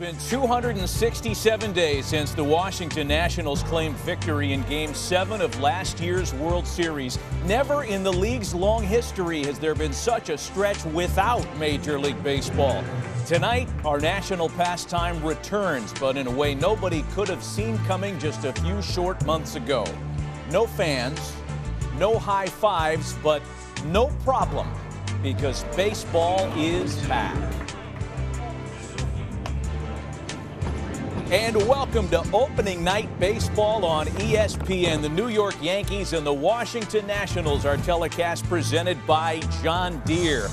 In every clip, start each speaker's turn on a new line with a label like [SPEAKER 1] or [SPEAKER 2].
[SPEAKER 1] Been 267 days since the Washington Nationals claimed victory in Game 7 of last year's World Series. Never in the league's long history has there been such a stretch without Major League Baseball. Tonight, our national pastime returns, but in a way nobody could have seen coming just a few short months ago. No fans, no high fives, but no problem, because baseball is back. And welcome to opening night baseball on ESPN. The New York Yankees and the Washington Nationals are telecast presented by John Deere.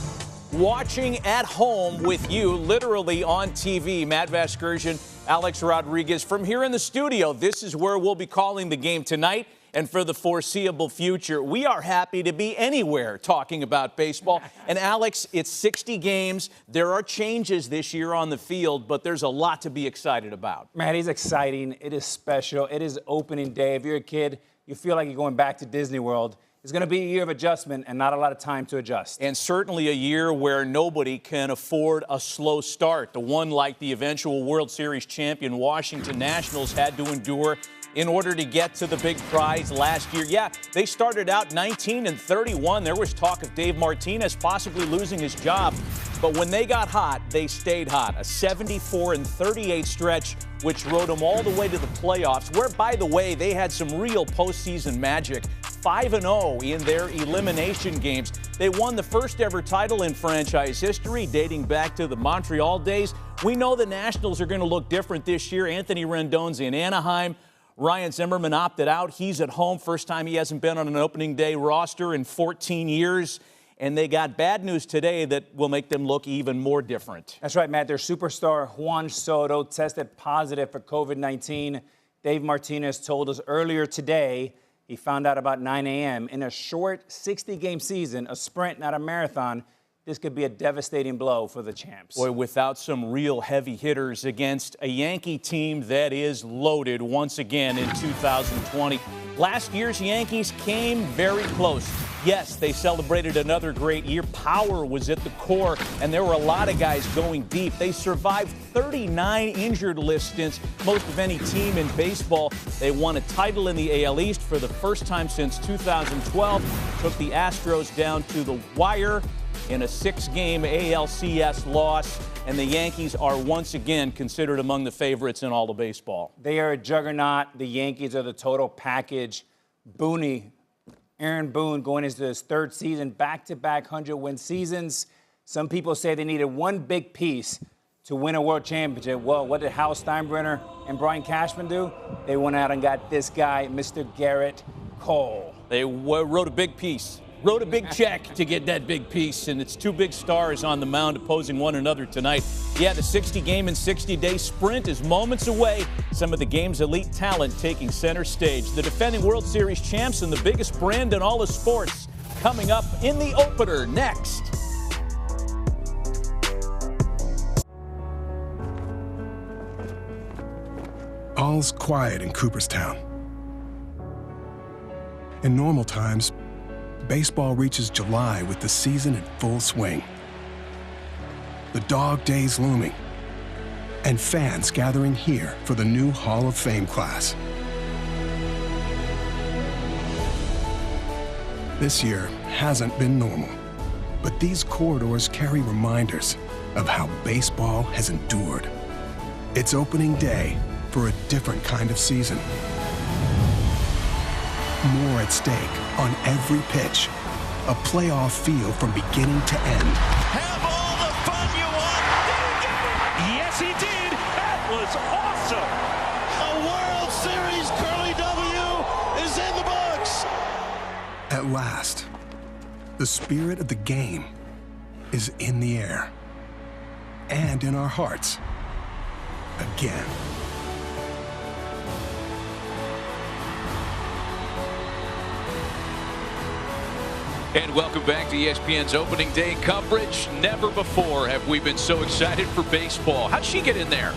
[SPEAKER 1] Watching at home with you, literally on TV, Matt Vasgersian, Alex Rodriguez. From here in the studio, this is where we'll be calling the game tonight and for the foreseeable future. We are happy to be anywhere talking about baseball. And Alex, it's 60 games. There are changes this year on the field, but there's a lot to be excited about.
[SPEAKER 2] Man, it's exciting. It is special. It is opening day. If you're a kid, you feel like you're going back to Disney World. It's going to be a year of adjustment and not a lot of time to adjust.
[SPEAKER 1] And certainly a year where nobody can afford a slow start. The one like the eventual World Series champion Washington Nationals had to endure in order to get to the big prize last year. Yeah, they started out 19-31. There was talk of Dave Martinez possibly losing his job. But when they got hot, they stayed hot. A 74-38 stretch, which rode them all the way to the playoffs, where, by the way, they had some real postseason magic. 5-0 in their elimination games. They won the first ever title in franchise history, dating back to the Montreal days. We know the Nationals are going to look different this year. Anthony Rendon's in Anaheim. Ryan Zimmerman opted out. He's at home. First time he hasn't been on an opening day roster in 14 years. And they got bad news today that will make them look even more different.
[SPEAKER 2] That's right, Matt. Their superstar, Juan Soto, tested positive for COVID-19. Dave Martinez told us earlier today he found out about 9 a.m. In a short 60-game season, a sprint, not a marathon, this could be a devastating blow for the champs.
[SPEAKER 1] Boy, without some real heavy hitters against a Yankee team that is loaded once again in 2020. Last year's Yankees came very close. Yes, they celebrated another great year. Power was at the core, and there were a lot of guys going deep. They survived 39 injured list stints, most of any team in baseball. They won a title in the AL East for the first time since 2012, took the Astros down to the wire in a 6-game ALCS loss, and the Yankees are once again considered among the favorites in all of baseball.
[SPEAKER 2] They are a juggernaut. The Yankees are the total package. Aaron Boone going into his third season, back-to-back 100-win seasons. Some people say they needed one big piece to win a world championship. Well, what did Hal Steinbrenner and Brian Cashman do? They went out and got this guy, Mr. Gerrit Cole.
[SPEAKER 1] They wrote a big piece. Wrote a big check to get that big piece, and it's two big stars on the mound opposing one another tonight. Yeah, the 60-game and 60-day sprint is moments away. Some of the game's elite talent taking center stage. The defending World Series champs and the biggest brand in all of sports coming up in the opener next.
[SPEAKER 3] All's quiet in Cooperstown. In normal times, baseball reaches July with the season in full swing. The dog days looming, and fans gathering here for the new Hall of Fame class. This year hasn't been normal, but these corridors carry reminders of how baseball has endured. It's opening day for a different kind of season. More at stake on every pitch. A playoff feel from beginning to end.
[SPEAKER 4] Have all the fun you want. Did he get it? Yes, he did. That was awesome. A World Series Curly W is in the books.
[SPEAKER 3] At last, the spirit of the game is in the air and in our hearts again.
[SPEAKER 1] And welcome back to ESPN's opening day coverage. Never before have we been so excited for baseball. How'd she get in there?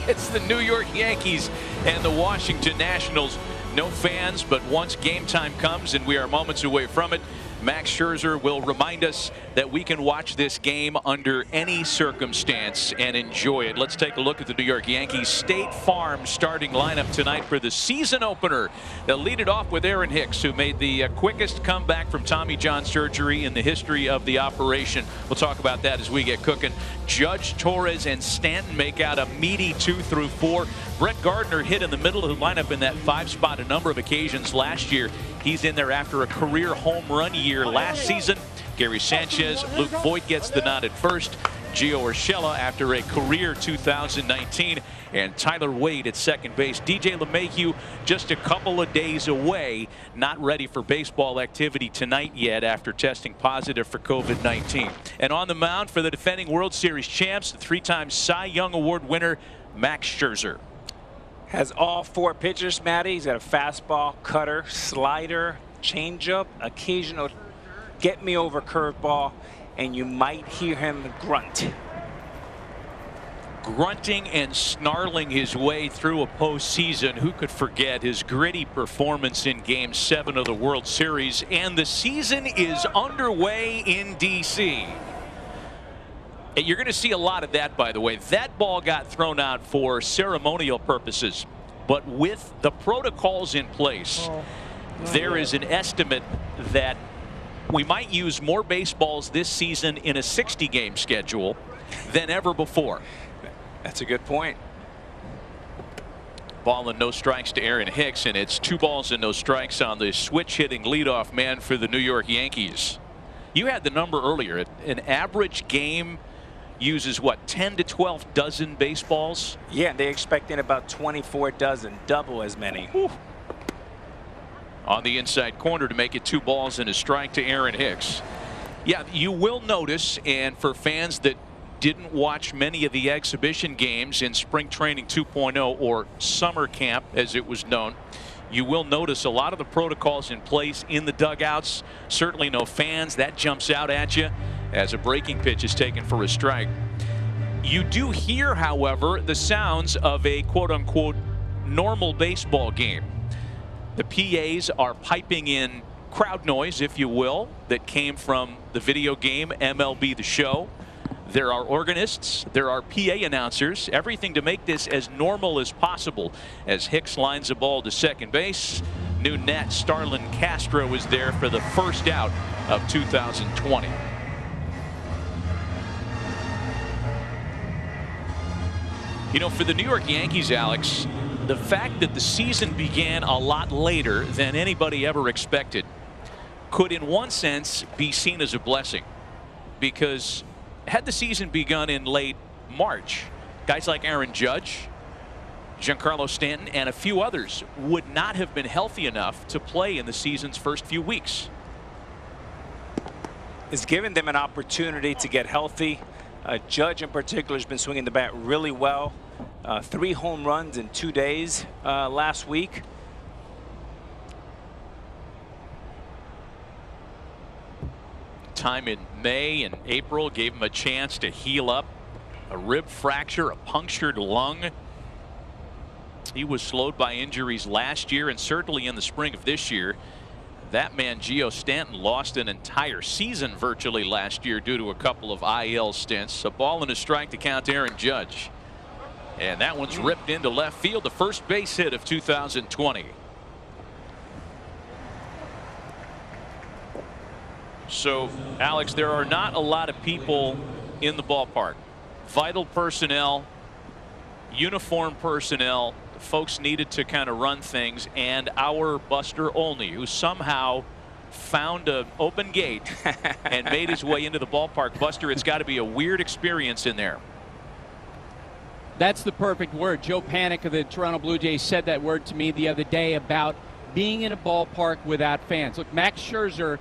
[SPEAKER 1] It's the New York Yankees and the Washington Nationals. No fans, but once game time comes, and we are moments away from it, Max Scherzer will remind us that that we can watch this game under any circumstance and enjoy it. Let's take a look at the New York Yankees State Farm starting lineup tonight for the season opener. They'll lead it off with Aaron Hicks, who made the quickest comeback from Tommy John surgery in the history of the operation. We'll talk about that as we get cooking. Judge, Torres, and Stanton make out a meaty 2 through 4. Brett Gardner hit in the middle of the lineup in that 5 spot a number of occasions last year. He's in there after a career home run year last season. Gary Sanchez, Luke Voigt gets the nod at first. Gio Urshela after a career 2019, and Tyler Wade at second base. DJ LeMahieu just a couple of days away, not ready for baseball activity tonight yet after testing positive for COVID-19. And on the mound for the defending World Series champs, the 3-time Cy Young Award winner Max Scherzer.
[SPEAKER 2] Has all 4 pitches, Matty. He's got a fastball, cutter, slider, changeup, occasional get me over curveball, and you might hear him grunt.
[SPEAKER 1] Grunting and snarling his way through a postseason. Who could forget his gritty performance in Game 7 of the World Series? And the season is underway in D.C. And you're going to see a lot of that, by the way. That ball got thrown out for ceremonial purposes. But with the protocols in place, there is an estimate that we might use more baseballs this season in a 60-game schedule than ever before.
[SPEAKER 2] That's a good point.
[SPEAKER 1] Ball and no strikes to Aaron Hicks, and it's 2 balls and no strikes on the switch-hitting leadoff man for the New York Yankees. You had the number earlier. An average game uses, what, 10 to 12 dozen baseballs?
[SPEAKER 2] Yeah, they're expecting about 24 dozen, double as many.
[SPEAKER 1] Whew. On the inside corner to make it 2 balls and a strike to Aaron Hicks. Yeah, you will notice, and for fans that didn't watch many of the exhibition games in Spring Training 2.0 or Summer Camp as it was known, you will notice a lot of the protocols in place in the dugouts. Certainly no fans. That jumps out at you as a breaking pitch is taken for a strike. You do hear, however, the sounds of a quote-unquote normal baseball game. The PAs are piping in crowd noise, if you will, that came from the video game MLB The Show. There are organists, there are PA announcers, everything to make this as normal as possible as Hicks lines the ball to second base. New net Starlin Castro is there for the first out of 2020. You know, for the New York Yankees, Alex, the fact that the season began a lot later than anybody ever expected could in one sense be seen as a blessing, because had the season begun in late March, guys like Aaron Judge, Giancarlo Stanton, and a few others would not have been healthy enough to play in the season's first few weeks.
[SPEAKER 2] It's given them an opportunity to get healthy. Judge in particular has been swinging the bat really well. 3 home runs in 2 days last week.
[SPEAKER 1] Time in May and April gave him a chance to heal up. A rib fracture, a punctured lung. He was slowed by injuries last year and certainly in the spring of this year. That man, Gio Stanton, lost an entire season virtually last year due to a couple of IL stints. A ball and a strike to count Aaron Judge. And that one's ripped into left field, the first base hit of 2020. So, Alex, there are not a lot of people in the ballpark. Vital personnel, uniform personnel, the folks needed to kind of run things, and our Buster Olney, who somehow found an open gate and made his way into the ballpark. Buster, it's got to be a weird experience in there.
[SPEAKER 5] That's the perfect word. Joe Panik of the Toronto Blue Jays said that word to me the other day about being in a ballpark without fans. Look, Max Scherzer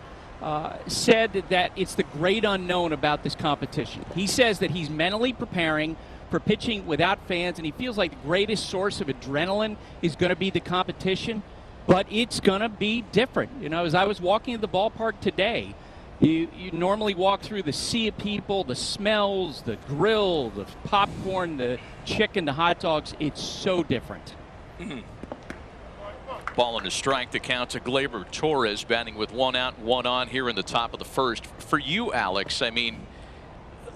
[SPEAKER 5] said that it's the great unknown about this competition. He says that he's mentally preparing for pitching without fans, and he feels like the greatest source of adrenaline is going to be the competition, but it's going to be different. You know, as I was walking to the ballpark today, you normally walk through the sea of people, the smells, the grill, the popcorn, the chicken, the hot dogs. It's so different.
[SPEAKER 6] Ball and a strike. The count to Gleyber Torres, batting with 1 out, 1 on here in the top of the first. For you, Alex, I mean,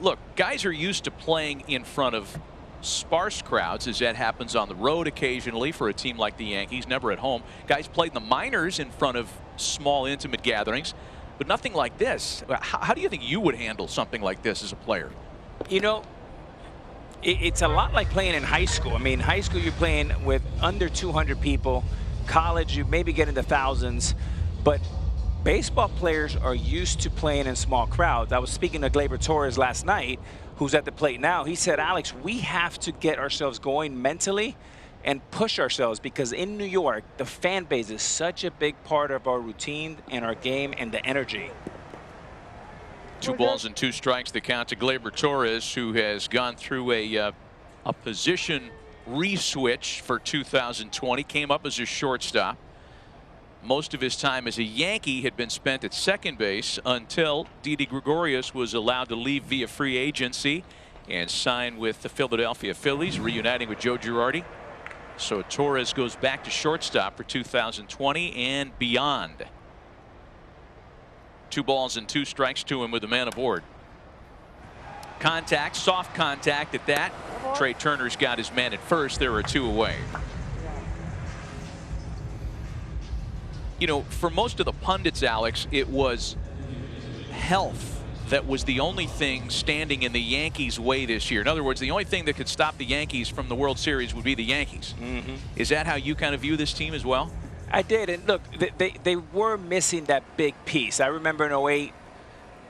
[SPEAKER 6] look, guys are used to playing in front of sparse crowds, as that happens on the road occasionally for a team like the Yankees, never at home. Guys played in the minors in front of small, intimate gatherings, but nothing like this. How do you think you would handle something like this as a player?
[SPEAKER 2] You know, it's a lot like playing in high school. I mean, high school you're playing with under 200 people. College, you maybe get into thousands, but baseball players are used to playing in small crowds. I was speaking to Gleyber Torres last night, who's at the plate now. He said, Alex, we have to get ourselves going mentally and push ourselves, because in New York, the fan base is such a big part of our routine and our game and the energy.
[SPEAKER 6] 2 balls and 2 strikes. The count to Gleyber Torres, who has gone through a position re-switch for 2020. Came up as a shortstop. Most of his time as a Yankee had been spent at second base until Didi Gregorius was allowed to leave via free agency and sign with the Philadelphia Phillies, reuniting with Joe Girardi. So Torres goes back to shortstop for 2020 and beyond. 2 balls and 2 strikes to him with a man aboard. Contact, soft contact at that. Trey Turner's got his man at first. There are 2 away. You know, for most of the pundits, Alex, it was health that was the only thing standing in the Yankees' way this year. In other words, the only thing that could stop the Yankees from the World Series would be the Yankees. Is that how you kind of view this team as well?
[SPEAKER 2] I did, and look, they were missing that big piece. I remember in 08,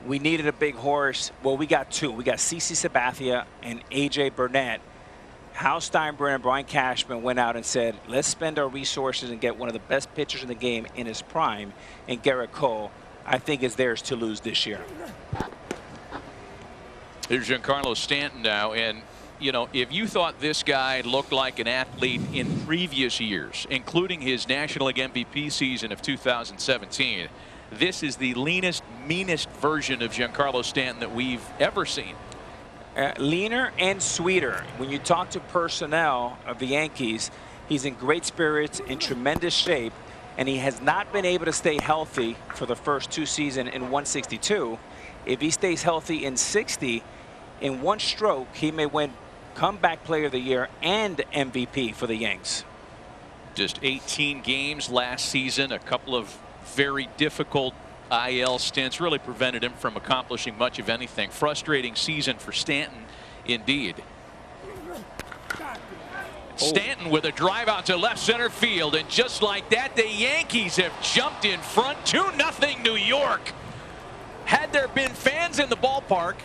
[SPEAKER 2] we needed a big horse. Well, we got 2. We got CC Sabathia and A.J. Burnett. Hal Steinbrenner and Brian Cashman went out and said, let's spend our resources and get one of the best pitchers in the game in his prime. And Gerrit Cole, I think, is theirs to lose this year.
[SPEAKER 6] Here's Giancarlo Stanton now, and you know, if you thought this guy looked like an athlete in previous years, including his National League MVP season of 2017, this is the leanest, meanest version of Giancarlo Stanton that we've ever seen.
[SPEAKER 2] Leaner and sweeter. When you talk to personnel of the Yankees, he's in great spirits, in tremendous shape, and he has not been able to stay healthy for the first 2 seasons in 162. If he stays healthy in 60, in 1 stroke, he may win Comeback Player of the Year and MVP for the Yanks.
[SPEAKER 6] Just 18 games last season, a couple of very difficult IL stints really prevented him from accomplishing much of anything. Frustrating season for Stanton indeed. Stanton with a drive out to left center field, and just like that, the Yankees have jumped in front. 2-0 New York. Had there been fans in the ballpark,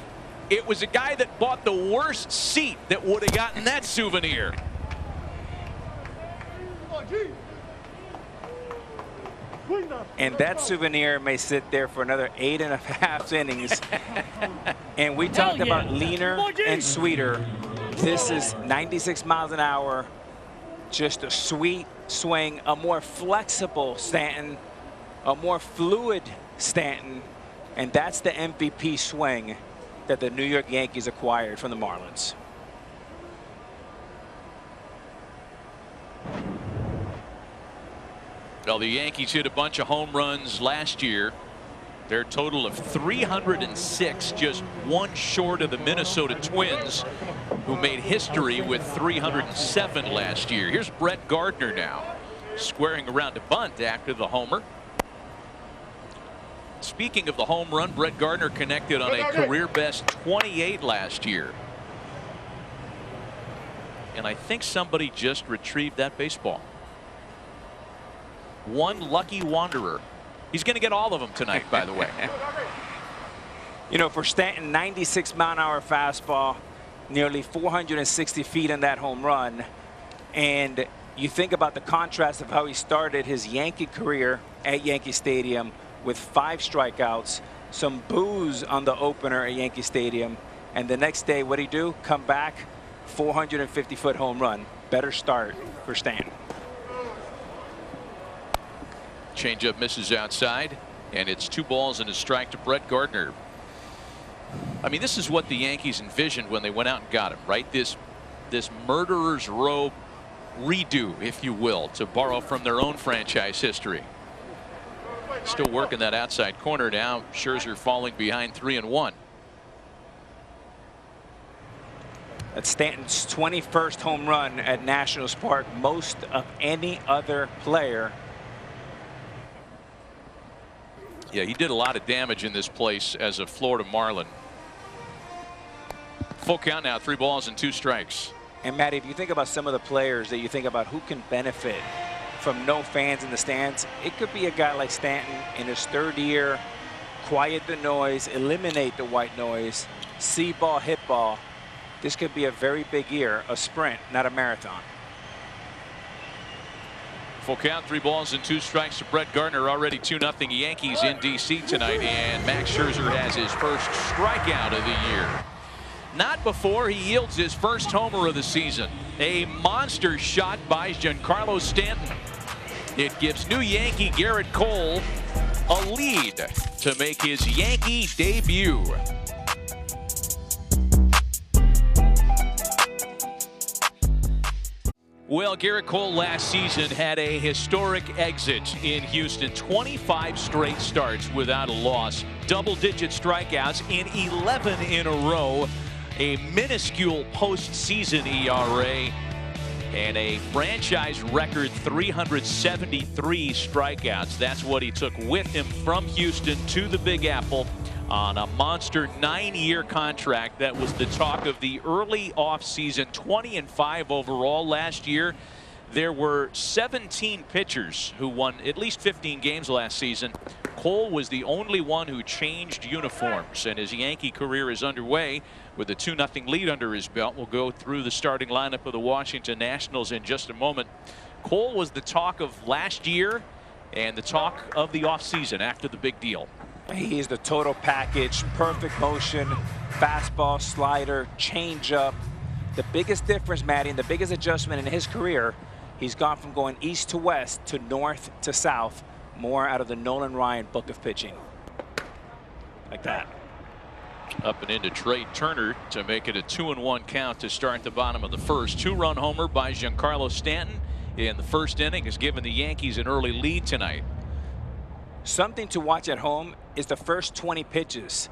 [SPEAKER 6] it was a guy that bought the worst seat that would have gotten that souvenir.
[SPEAKER 2] And that souvenir may sit there for another 8.5 innings. And we talked about leaner and sweeter. This is 96 miles an hour, just a sweet swing, a more flexible Stanton, a more fluid Stanton, and that's the MVP swing that the New York Yankees acquired from the Marlins.
[SPEAKER 6] Well, the Yankees hit a bunch of home runs last year. Their total of 306, just 1 short of the Minnesota Twins, who made history with 307 last year. Here's Brett Gardner now, squaring around to bunt after the homer. Speaking of the home run, Brett Gardner connected on a career best 28 last year. And I think somebody just retrieved that baseball. One lucky wanderer. He's going to get all of them tonight, by the way.
[SPEAKER 2] You know, for Stanton, 96 mile an hour fastball, nearly 460 feet in that home run. And you think about the contrast of how he started his Yankee career at Yankee Stadium with 5 strikeouts, some boos on the opener at Yankee Stadium, and the next day, what did he do? Come back, 450-foot home run. Better start for Stanton.
[SPEAKER 6] Changeup misses outside, and it's 2 balls and a strike to Brett Gardner. I mean, this is what the Yankees envisioned when they went out and got him, right? This murderer's row redo, if you will, to borrow from their own franchise history. Still working that outside corner now. Scherzer falling behind 3-1.
[SPEAKER 2] That's Stanton's 21st home run at Nationals Park, most of any other player.
[SPEAKER 6] Yeah, he did a lot of damage in this place as a Florida Marlin. Full count now, 3 balls and 2 strikes.
[SPEAKER 2] And Matty, if you think about some of the players that you think about who can benefit from no fans in the stands, it could be a guy like Stanton in his 3rd year. Quiet the noise, eliminate the white noise, see ball, hit ball. This could be a very big year, a sprint, not a marathon.
[SPEAKER 6] Full count, 3 balls and 2 strikes to Brett Gardner. Already 2-0 Yankees in D.C. tonight, and Max Scherzer has his first strikeout of the year. Not before he yields his first homer of the season. A monster shot by Giancarlo Stanton. It gives new Yankee Gerrit Cole a lead to make his Yankee debut. Well, Gerrit Cole last season had a historic exit in Houston. 25 straight starts without a loss. Double-digit strikeouts in 11 in a row. A minuscule postseason ERA. And a franchise record 373 strikeouts. That's what he took with him from Houston to the Big Apple on a monster 9-year contract. That was the talk of the early offseason. 20-5 overall last year. There were 17 pitchers who won at least 15 games last season. Cole was the only one who changed uniforms, and his Yankee career is underway with a 2-0 lead under his belt. We'll go through the starting lineup of the Washington Nationals in just a moment. Cole was the talk of last year and the talk of the offseason after the big deal.
[SPEAKER 2] He's the total package, perfect motion, fastball, slider, changeup. The biggest difference, Matty, and the biggest adjustment in his career, he's gone from going east to west to north to south, more out of the Nolan Ryan book of pitching. Like that.
[SPEAKER 6] Up and into Trey Turner to make it a 2-1 count to start the bottom of the first. 2-run homer by Giancarlo Stanton in the first inning has given the Yankees an early lead tonight.
[SPEAKER 2] Something to watch at home is the first 20 pitches,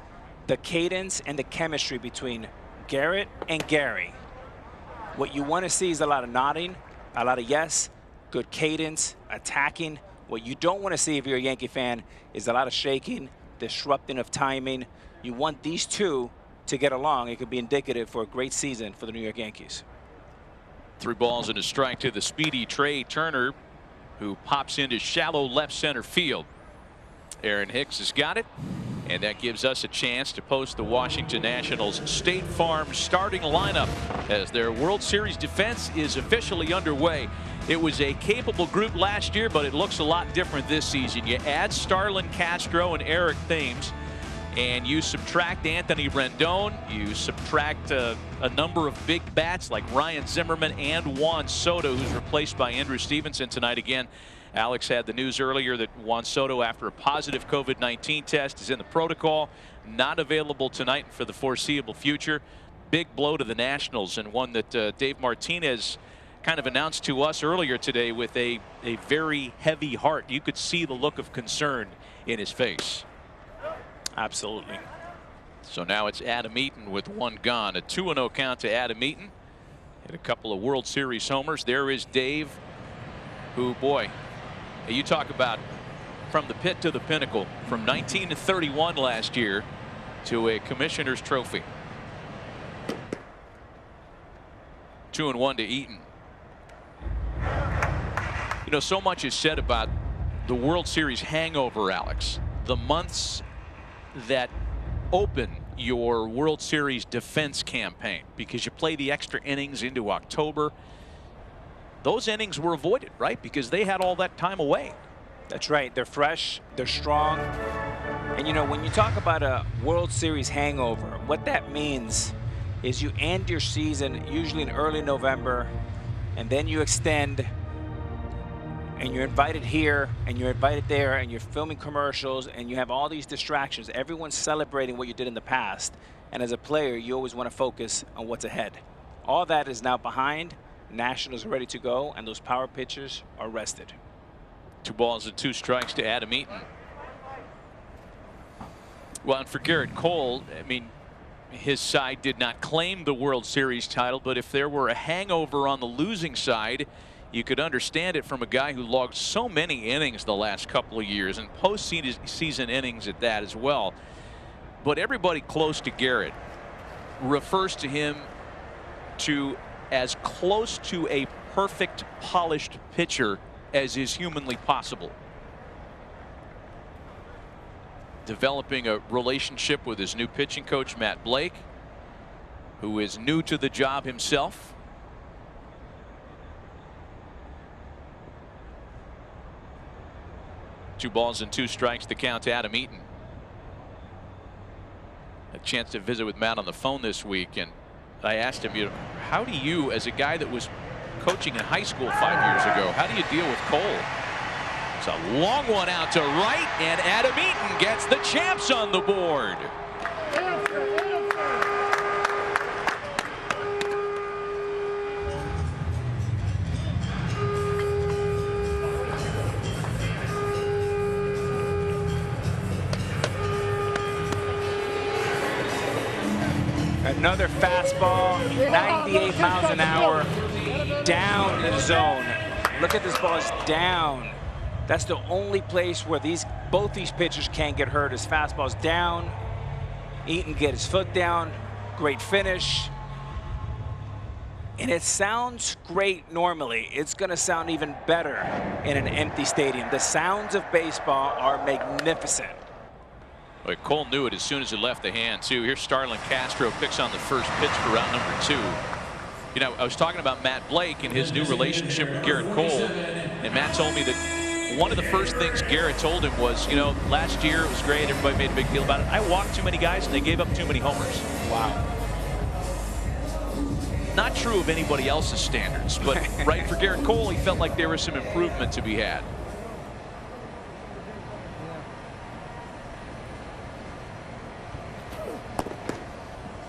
[SPEAKER 2] the cadence and the chemistry between Gerrit and Gary. What you want to see is a lot of nodding, a lot of yes, good cadence, attacking. What you don't want to see if you're a Yankee fan is a lot of shaking, disrupting of timing. You want these two to get along. It could be indicative for a great season for the New York Yankees.
[SPEAKER 6] 3 balls and a strike to the speedy Trey Turner, who pops into shallow left center field. Aaron Hicks has got it, and that gives us a chance to post the Washington Nationals State Farm starting lineup as their World Series defense is officially underway. It was a capable group last year, but it looks a lot different this season. You add Starlin Castro and Eric Thames, and you subtract Anthony Rendon. You subtract a number of big bats like Ryan Zimmerman and Juan Soto, who's replaced by Andrew Stevenson tonight. Again, Alex had the news earlier that Juan Soto, after a positive COVID-19 test, is in the protocol, not available tonight for the foreseeable future. Big blow to the Nationals, and one that Dave Martinez kind of announced to us earlier today with a very heavy heart. You could see the look of concern in his face.
[SPEAKER 2] Absolutely.
[SPEAKER 6] So now it's Adam Eaton with 1 gone. A 2-0 count to Adam Eaton. Hit a couple of World Series homers. There is Dave, who, boy, you talk about from the pit to the pinnacle, from 19-31 last year to a Commissioner's Trophy. 2-1 to Eaton. You know, so much is said about the World Series hangover, Alex. The months that open your World Series defense campaign, because you play the extra innings into October. Those innings were avoided, right? Because they had all that time away.
[SPEAKER 2] That's right. They're fresh, they're strong. And you know, when you talk about a World Series hangover, what that means is you end your season usually in early November, and then you extend, and you're invited here and you're invited there, and you're filming commercials, and you have all these distractions. Everyone's celebrating what you did in the past, and as a player you always want to focus on what's ahead. All that is now behind. Nationals are ready to go, and those power pitchers are rested.
[SPEAKER 6] 2 balls and 2 strikes to Adam Eaton. Well, and for Gerrit Cole, I mean, his side did not claim the World Series title, but if there were a hangover on the losing side, you could understand it from a guy who logged so many innings the last couple of years, and postseason innings at that as well. But everybody close to Gerrit refers to him to as close to a perfect polished pitcher as is humanly possible. Developing a relationship with his new pitching coach, Matt Blake, who is new to the job himself. Two balls and 2 strikes to count to Adam Eaton. A chance to visit with Matt on the phone this week, and I asked him, you know, how do you, as a guy that was coaching in high school 5 years ago, how do you deal with Cole? It's a long one out to right, and Adam Eaton gets the champs on the board.
[SPEAKER 2] Another fastball, 98 miles an hour, down in the zone. Look at this ball, it's down. That's the only place where both these pitchers can't get hurt. His fastball's down. Eaton get his foot down. Great finish. And it sounds great normally. It's going to sound even better in an empty stadium. The sounds of baseball are magnificent.
[SPEAKER 6] Boy, Cole knew it as soon as it left the hand, too. Here's Starlin Castro, picks on the first pitch for round number 2. You know, I was talking about Matt Blake and his new relationship with Gerrit Cole, and Matt told me that one of the first things Gerrit told him was, you know, last year it was great, everybody made a big deal about it. I walked too many guys and they gave up too many homers.
[SPEAKER 2] Wow.
[SPEAKER 6] Not true of anybody else's standards, but right for Gerrit Cole, he felt like there was some improvement to be had.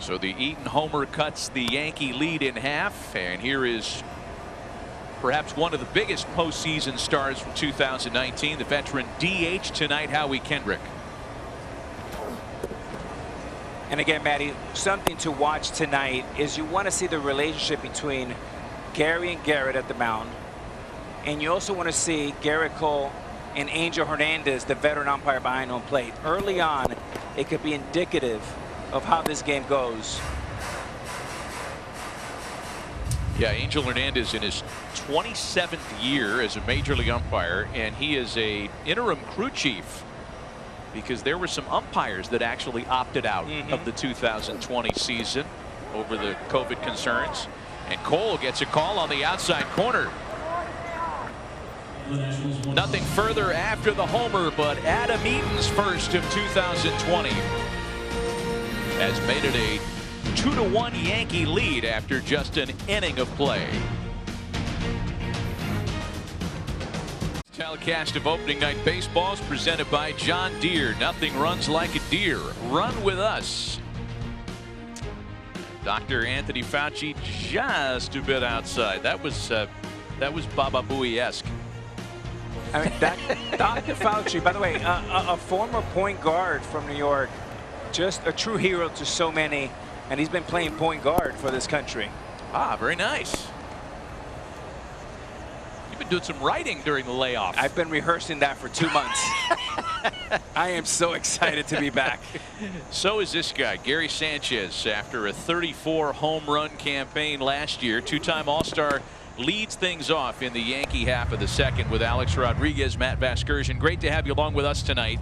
[SPEAKER 6] So the Eaton homer cuts the Yankee lead in half, and here is perhaps one of the biggest postseason stars from 2019, the veteran DH tonight, Howie Kendrick.
[SPEAKER 2] And again, Matty, something to watch tonight is you want to see the relationship between Gary and Gerrit at the mound, and you also want to see Gerrit Cole and Angel Hernandez, the veteran umpire behind home plate. Early on, it could be indicative of how this game goes.
[SPEAKER 6] Yeah, Angel Hernandez in his 27th year as a major league umpire, and he is a interim crew chief because there were some umpires that actually opted out of the 2020 season over the COVID concerns. And Cole gets a call on the outside corner. Nothing further after the homer, but Adam Eaton's first of 2020 has made it a 2-1 Yankee lead after just an inning of play. Telecast of opening night baseball is presented by John Deere. Nothing runs like a deer. Run with us. Dr. Anthony Fauci just a bit outside. That was Baba Booey-esque.
[SPEAKER 2] I mean, Dr. Fauci, by the way, a former point guard from New York, just a true hero to so many, and he's been playing point guard for this country.
[SPEAKER 6] Ah, very nice. You've been doing some writing during the layoff.
[SPEAKER 2] I've been rehearsing that for 2 months. I am so excited to be back.
[SPEAKER 6] So is this guy, Gary Sanchez, after a 34 home run campaign last year. Two-time All-Star, leads things off in the Yankee half of the second with Alex Rodriguez, Matt Vasgersian. Great to have you along with us tonight.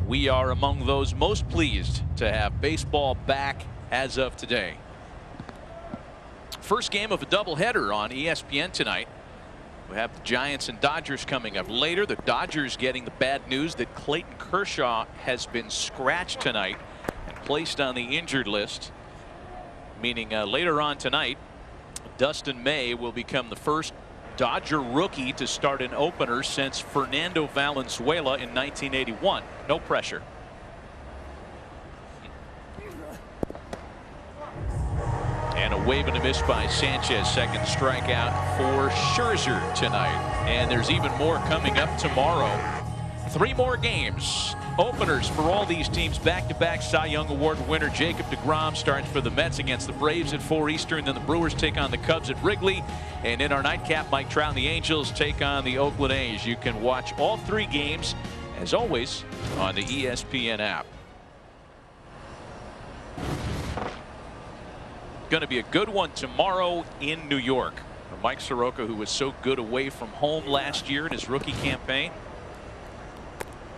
[SPEAKER 6] We are among those most pleased to have baseball back as of today. First game of a doubleheader on ESPN tonight. We have the Giants and Dodgers coming up later. The Dodgers getting the bad news that Clayton Kershaw has been scratched tonight and placed on the injured list, meaning later on tonight, Dustin May will become the first Dodger rookie to start an opener since Fernando Valenzuela in 1981. No pressure. And a wave and a miss by Sanchez. Second strikeout for Scherzer tonight. And there's even more coming up tomorrow. 3 more games. Openers for all these teams. Back-to-back Cy Young Award winner Jacob deGrom starts for the Mets against the Braves at 4 Eastern. Then the Brewers take on the Cubs at Wrigley. And in our nightcap, Mike Trout and the Angels take on the Oakland A's. You can watch all 3 games, as always, on the ESPN app. Going to be a good one tomorrow in New York for Mike Soroka, who was so good away from home last year in his rookie campaign.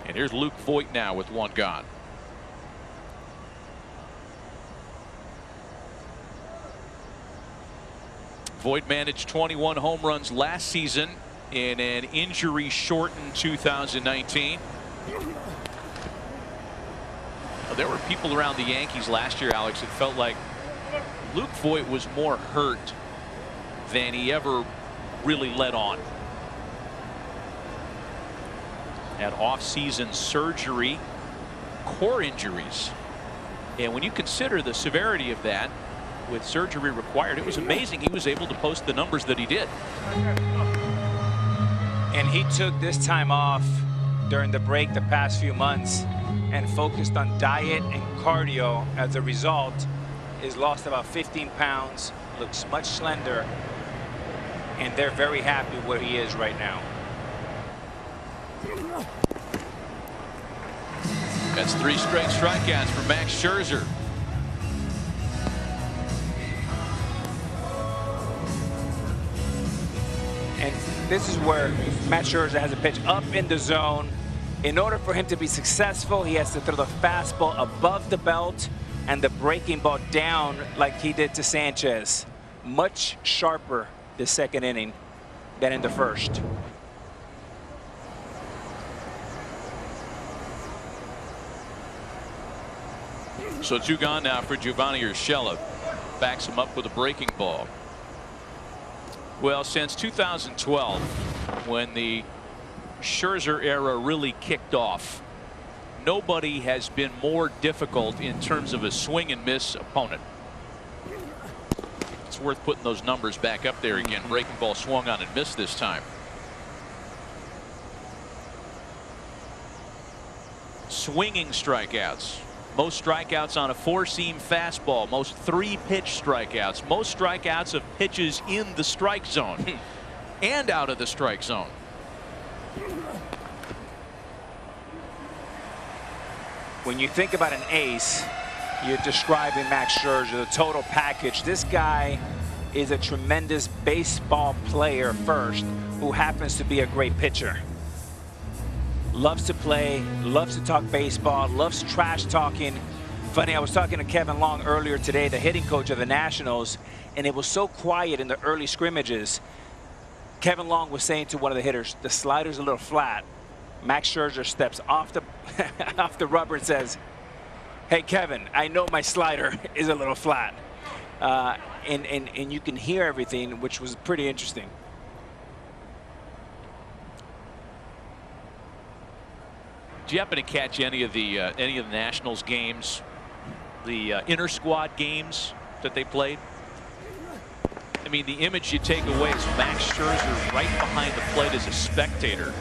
[SPEAKER 6] And here's Luke Voit now with 1 gone. Voit managed 21 home runs last season in an injury-shortened 2019. Well, there were people around the Yankees last year, Alex, it felt like Luke Voit was more hurt than he ever really let on. Had off-season surgery, core injuries. And when you consider the severity of that with surgery required, it was amazing he was able to post the numbers that he did.
[SPEAKER 2] And he took this time off during the break the past few months and focused on diet and cardio. As a result, he's lost about 15 pounds, looks much slender, and they're very happy where he is right now.
[SPEAKER 6] That's 3 straight strikeouts for Max Scherzer.
[SPEAKER 2] And this is where Matt Scherzer has a pitch up in the zone. In order for him to be successful, he has to throw the fastball above the belt and the breaking ball down like he did to Sanchez. Much sharper this second inning than in the first.
[SPEAKER 6] So 2 gone now for Giovanni Urshela. Backs him up with a breaking ball. Well, since 2012, when the Scherzer era really kicked off, nobody has been more difficult in terms of a swing and miss opponent. It's worth putting those numbers back up there again. Breaking ball swung on and missed this time. Swinging strikeouts. Most strikeouts on a 4-seam fastball. Most 3-pitch strikeouts. Most strikeouts of pitches in the strike zone and out of the strike zone.
[SPEAKER 2] When you think about an ace, you're describing Max Scherzer, the total package. This guy is a tremendous baseball player first, who happens to be a great pitcher. Loves to play, loves to talk baseball, loves trash talking. Funny, I was talking to Kevin Long earlier today, the hitting coach of the Nationals, and it was so quiet in the early scrimmages. Kevin Long was saying to one of the hitters, the slider's a little flat. Max Scherzer steps off the off the rubber and says, hey Kevin, I know my slider is a little flat. And you can hear everything, which was pretty interesting.
[SPEAKER 6] Do you happen to catch any of the Nationals games, the inter-squad games that they played? I mean, the image you take away is Max Scherzer right behind the plate as a spectator.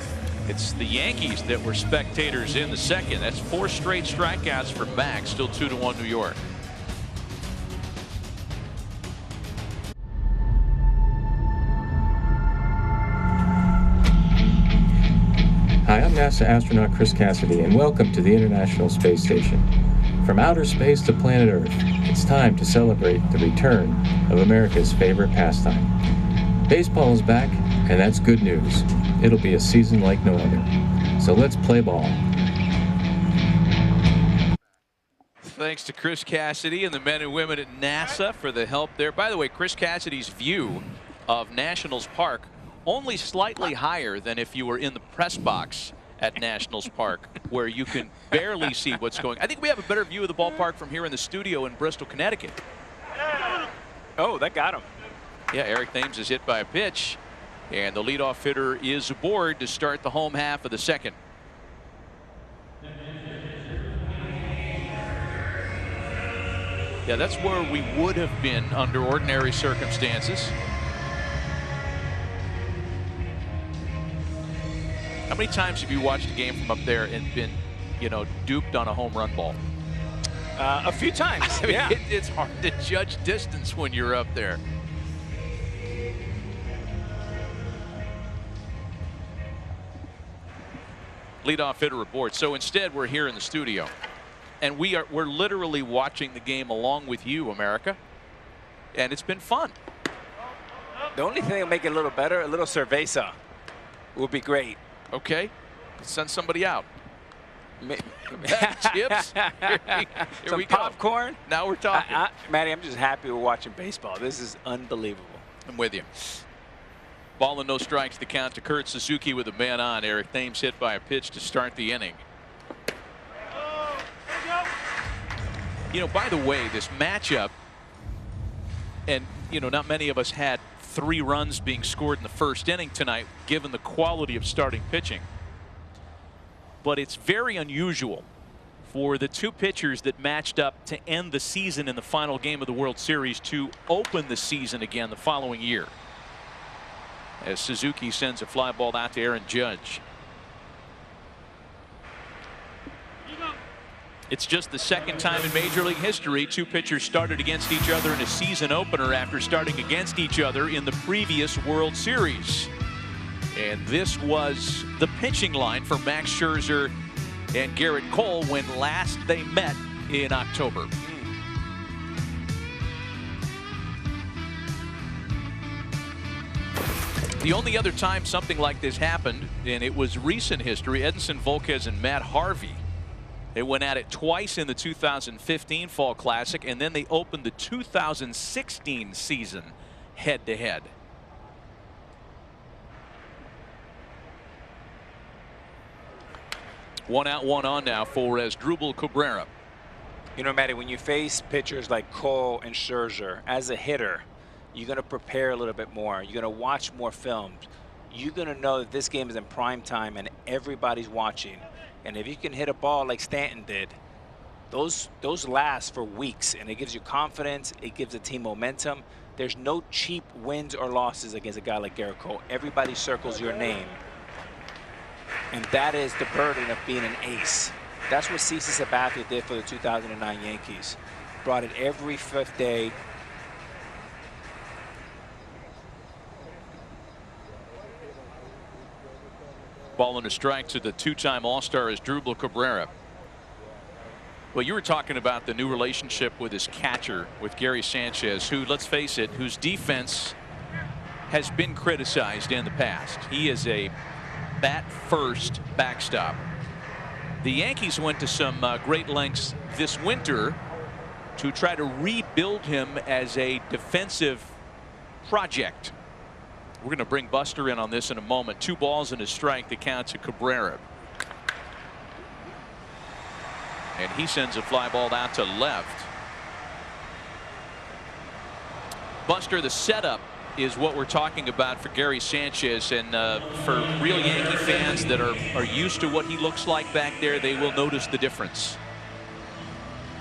[SPEAKER 6] It's the Yankees that were spectators in the second. That's 4 straight strikeouts for Max. Still 2-1 New York.
[SPEAKER 7] Hi, I'm NASA astronaut Chris Cassidy, and welcome to the International Space Station. From outer space to planet Earth, it's time to celebrate the return of America's favorite pastime. Baseball is back, and that's good news. It'll be a season like no other. So let's play ball.
[SPEAKER 6] Thanks to Chris Cassidy and the men and women at NASA for the help there. By the way, Chris Cassidy's view of Nationals Park only slightly higher than if you were in the press box at Nationals Park, where you can barely see what's going on. I think we have a better view of the ballpark from here in the studio in Bristol, Connecticut.
[SPEAKER 2] Oh, that got him.
[SPEAKER 6] Yeah, Eric Thames is hit by a pitch, and the leadoff hitter is aboard to start the home half of the second. Yeah, that's where we would have been under ordinary circumstances. How many times have you watched a game from up there and been, you know, duped on a home run ball?
[SPEAKER 2] A few times.
[SPEAKER 6] I mean,
[SPEAKER 2] yeah.
[SPEAKER 6] It's hard to judge distance when you're up there. Leadoff hitter report. So instead, we're here in the studio, and we're literally watching the game along with you, America, and it's been fun.
[SPEAKER 2] The only thing that'll make it a little better, a little cerveza would be great.
[SPEAKER 6] Okay, let's send somebody out. Chips. Here we go.
[SPEAKER 2] Popcorn.
[SPEAKER 6] Now we're talking.
[SPEAKER 2] Matty, I'm just happy we're watching baseball. This is unbelievable.
[SPEAKER 6] I'm with you. Ball and no strikes to count to Kurt Suzuki with a man on. Eric Thames hit by a pitch to start the inning. You know, by the way, this matchup, and you know, not many of us had 3 runs being scored in the first inning tonight, given the quality of starting pitching. But it's very unusual for the 2 pitchers that matched up to end the season in the final game of the World Series to open the season again the following year. As Suzuki sends a fly ball out to Aaron Judge. It's just the second time in Major League history 2 pitchers started against each other in a season opener after starting against each other in the previous World Series. And this was the pitching line for Max Scherzer and Gerrit Cole when last they met in October. The only other time something like this happened, and it was recent history, Edinson Volquez and Matt Harvey. They went at it twice in the 2015 Fall Classic, and then they opened the 2016 season head-to-head. One out, one on now for Asdrubal Cabrera.
[SPEAKER 2] You know, Matty, when you face pitchers like Cole and Scherzer, as a hitter, you're going to prepare a little bit more. You're going to watch more films. You're going to know that this game is in prime time and everybody's watching. And if you can hit a ball like Stanton did, those last for weeks, and it gives you confidence. It gives the team momentum. There's no cheap wins or losses against a guy like Gerrit Cole. Everybody circles your name. And that is the burden of being an ace. That's what CeCe Sabathia did for the 2009 Yankees. Brought it every 5th day.
[SPEAKER 6] Ball and a strike to the 2-time All-Star Asdrubal Cabrera. Well, you were talking about the new relationship with his catcher, with Gary Sanchez, who, let's face it, whose defense has been criticized in the past. He is a bat-first backstop. The Yankees went to some great lengths this winter to try to rebuild him as a defensive project. We're going to bring Buster in on this in a moment. 2 balls and a strike to count to Cabrera. And he sends a fly ball out to left. Buster, the setup is what we're talking about for Gary Sanchez, and for real Yankee fans that are used to what he looks like back there, they will notice the difference.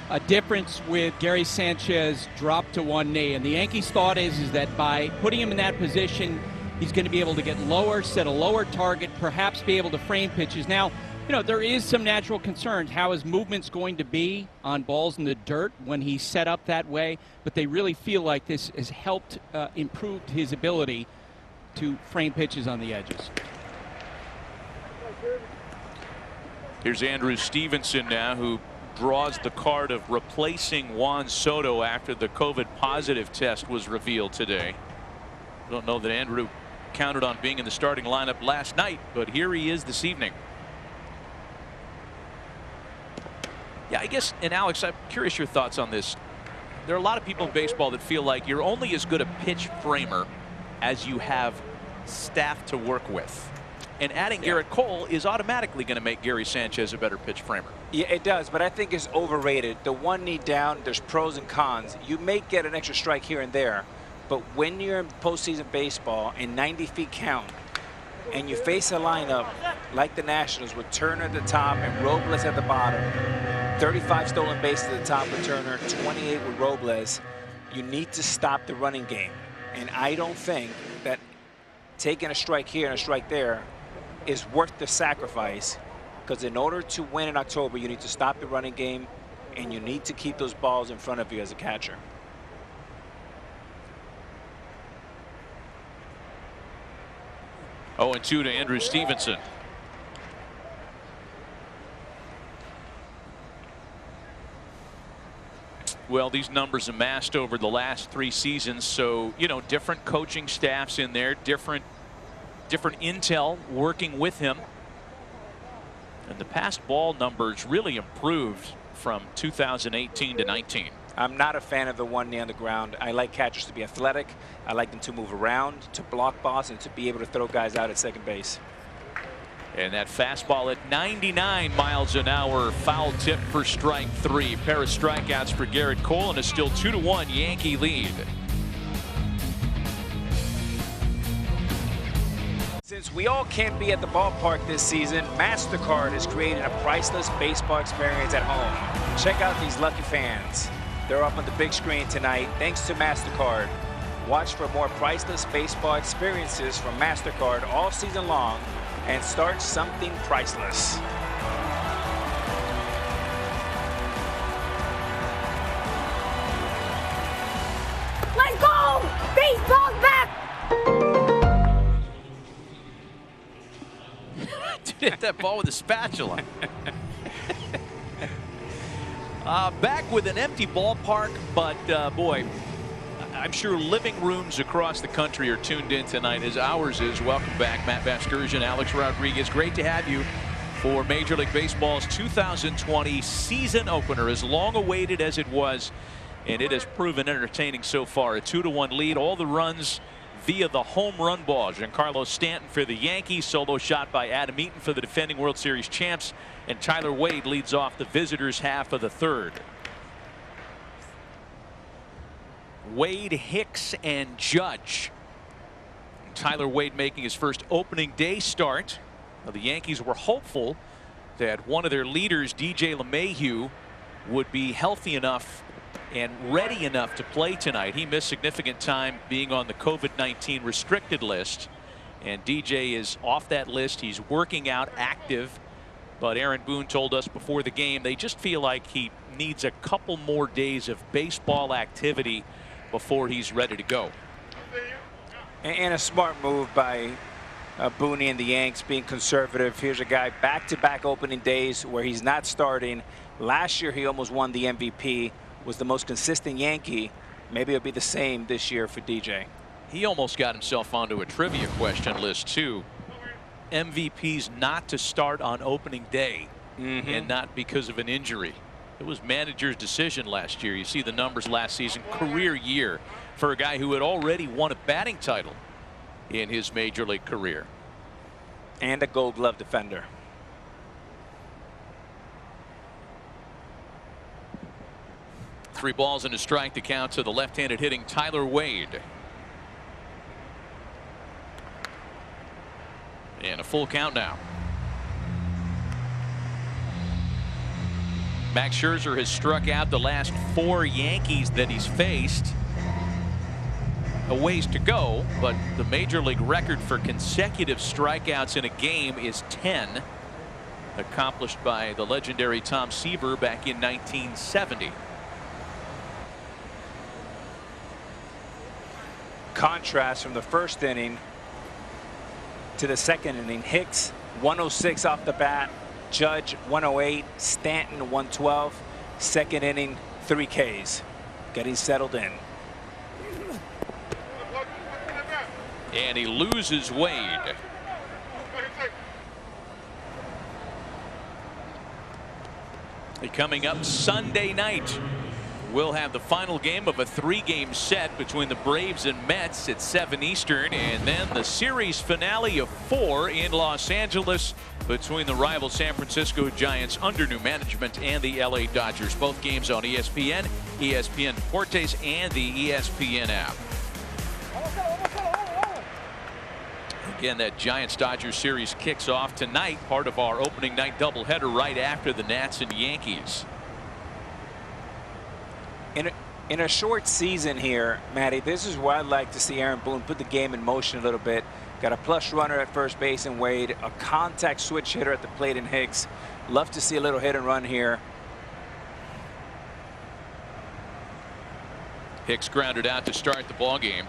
[SPEAKER 5] A difference with Gary Sanchez dropped to 1 knee, and the Yankees' thought is that by putting him in that position, he's going to be able to get lower, set a lower target, perhaps be able to frame pitches. Now, you know, there is some natural concerns. How his movement's going to be on balls in the dirt when he's set up that way, but they really feel like this has helped improve his ability to frame pitches on the edges.
[SPEAKER 6] Here's Andrew Stevenson now, who draws the card of replacing Juan Soto after the COVID positive test was revealed today. I don't know that Andrew counted on being in the starting lineup last night, but here he is this evening. Yeah, I guess, and Alex, I'm curious your thoughts on this. There are a lot of people in baseball that feel like you're only as good a pitch framer as you have staff to work with. And adding Gerrit Cole is automatically going to make Gary Sanchez a better pitch framer.
[SPEAKER 2] Yeah, it does, but I think it's overrated. The 1 knee down, there's pros and cons. You may get an extra strike here and there, but when you're in postseason baseball and 90 feet count, and you face a lineup like the Nationals with Turner at the top and Robles at the bottom, 35 stolen bases, the top returner, 28 with Robles. You need to stop the running game. And I don't think that taking a strike here and a strike there is worth the sacrifice, because in order to win in October, you need to stop the running game and you need to keep those balls in front of you as a catcher.
[SPEAKER 6] Oh, 0-2 to Andrew Stevenson. Well, these numbers amassed over the last 3 seasons, so you know, different coaching staffs in there, different intel working with him, and the passed ball numbers really improved from 2018 to 19.
[SPEAKER 2] I'm not a fan of the one knee on the ground. I like catchers to be athletic. I like them to move around, to block balls, and to be able to throw guys out at second base.
[SPEAKER 6] And that fastball at 99 miles an hour, foul tip for strike 3. Pair of strikeouts for Gerrit Cole, and a still 2-1 Yankee lead.
[SPEAKER 2] Since we all can't be at the ballpark this season, MasterCard has created a priceless baseball experience at home. Check out these lucky fans. They're up on the big screen tonight thanks to MasterCard. Watch for more priceless baseball experiences from MasterCard all season long and start something priceless.
[SPEAKER 8] Let's go! Baseball's back!
[SPEAKER 6] Hit that ball with a spatula. Back with an empty ballpark, but boy, I'm sure living rooms across the country are tuned in tonight, as ours is. Welcome back, Matt Vasgersian, Alex Rodriguez. Great to have you for Major League Baseball's 2020 season opener, as long awaited as it was, and it has proven entertaining so far. A 2-1 lead, all the runs via the home run ball. Giancarlo Stanton for the Yankees, solo shot by Adam Eaton for the defending World Series champs, and Tyler Wade leads off the visitors' half of the third. Wade, Hicks, and Judge. Tyler Wade making his first opening day start. Now, the Yankees were hopeful that one of their leaders, DJ LeMahieu, would be healthy enough and ready enough to play tonight. He missed significant time being on the COVID-19 restricted list, and DJ is off that list. He's working out, active, but Aaron Boone told us before the game they just feel like he needs a couple more days of baseball activity before he's ready to go.
[SPEAKER 2] And a smart move by Boone and the Yanks, being conservative. Here's a guy back-to-back opening days where he's not starting. Last year he almost won the MVP, was the most consistent Yankee. Maybe it'll be the same this year for DJ.
[SPEAKER 6] He almost got himself onto a trivia question list too. MVPs not to start on opening day, and not because of an injury. It was manager's decision last year. You see the numbers last season, career year for a guy who had already won a batting title in his major league career.
[SPEAKER 2] And a Gold Glove defender.
[SPEAKER 6] Three balls and a strike to count to the left-handed hitting Tyler Wade. And a full count now. Max Scherzer has struck out the last 4 Yankees that he's faced. A ways to go, but the major league record for consecutive strikeouts in a game is 10, accomplished by the legendary Tom Seaver back in 1970.
[SPEAKER 2] Contrast from the first inning to the second inning. Hicks 106 off the bat, Judge 108, Stanton 112. Second inning, 3 Ks. Getting settled in.
[SPEAKER 6] And he loses Wade. Coming up Sunday night, we'll have the final game of a 3-game set between the Braves and Mets at 7 Eastern, and then the series finale of 4 in Los Angeles between the rival San Francisco Giants under new management and the LA Dodgers. Both games on ESPN, ESPN Deportes, and the ESPN app. Again, that Giants-Dodgers series kicks off tonight, part of our opening night doubleheader right after the Nats and Yankees.
[SPEAKER 2] In a short season here, Matty, this is where I'd like to see Aaron Boone put the game in motion a little bit. Got a plus runner at first base in Wade, a contact switch hitter at the plate in Hicks. Love to see a little hit and run here.
[SPEAKER 6] Hicks grounded out to start the ball game.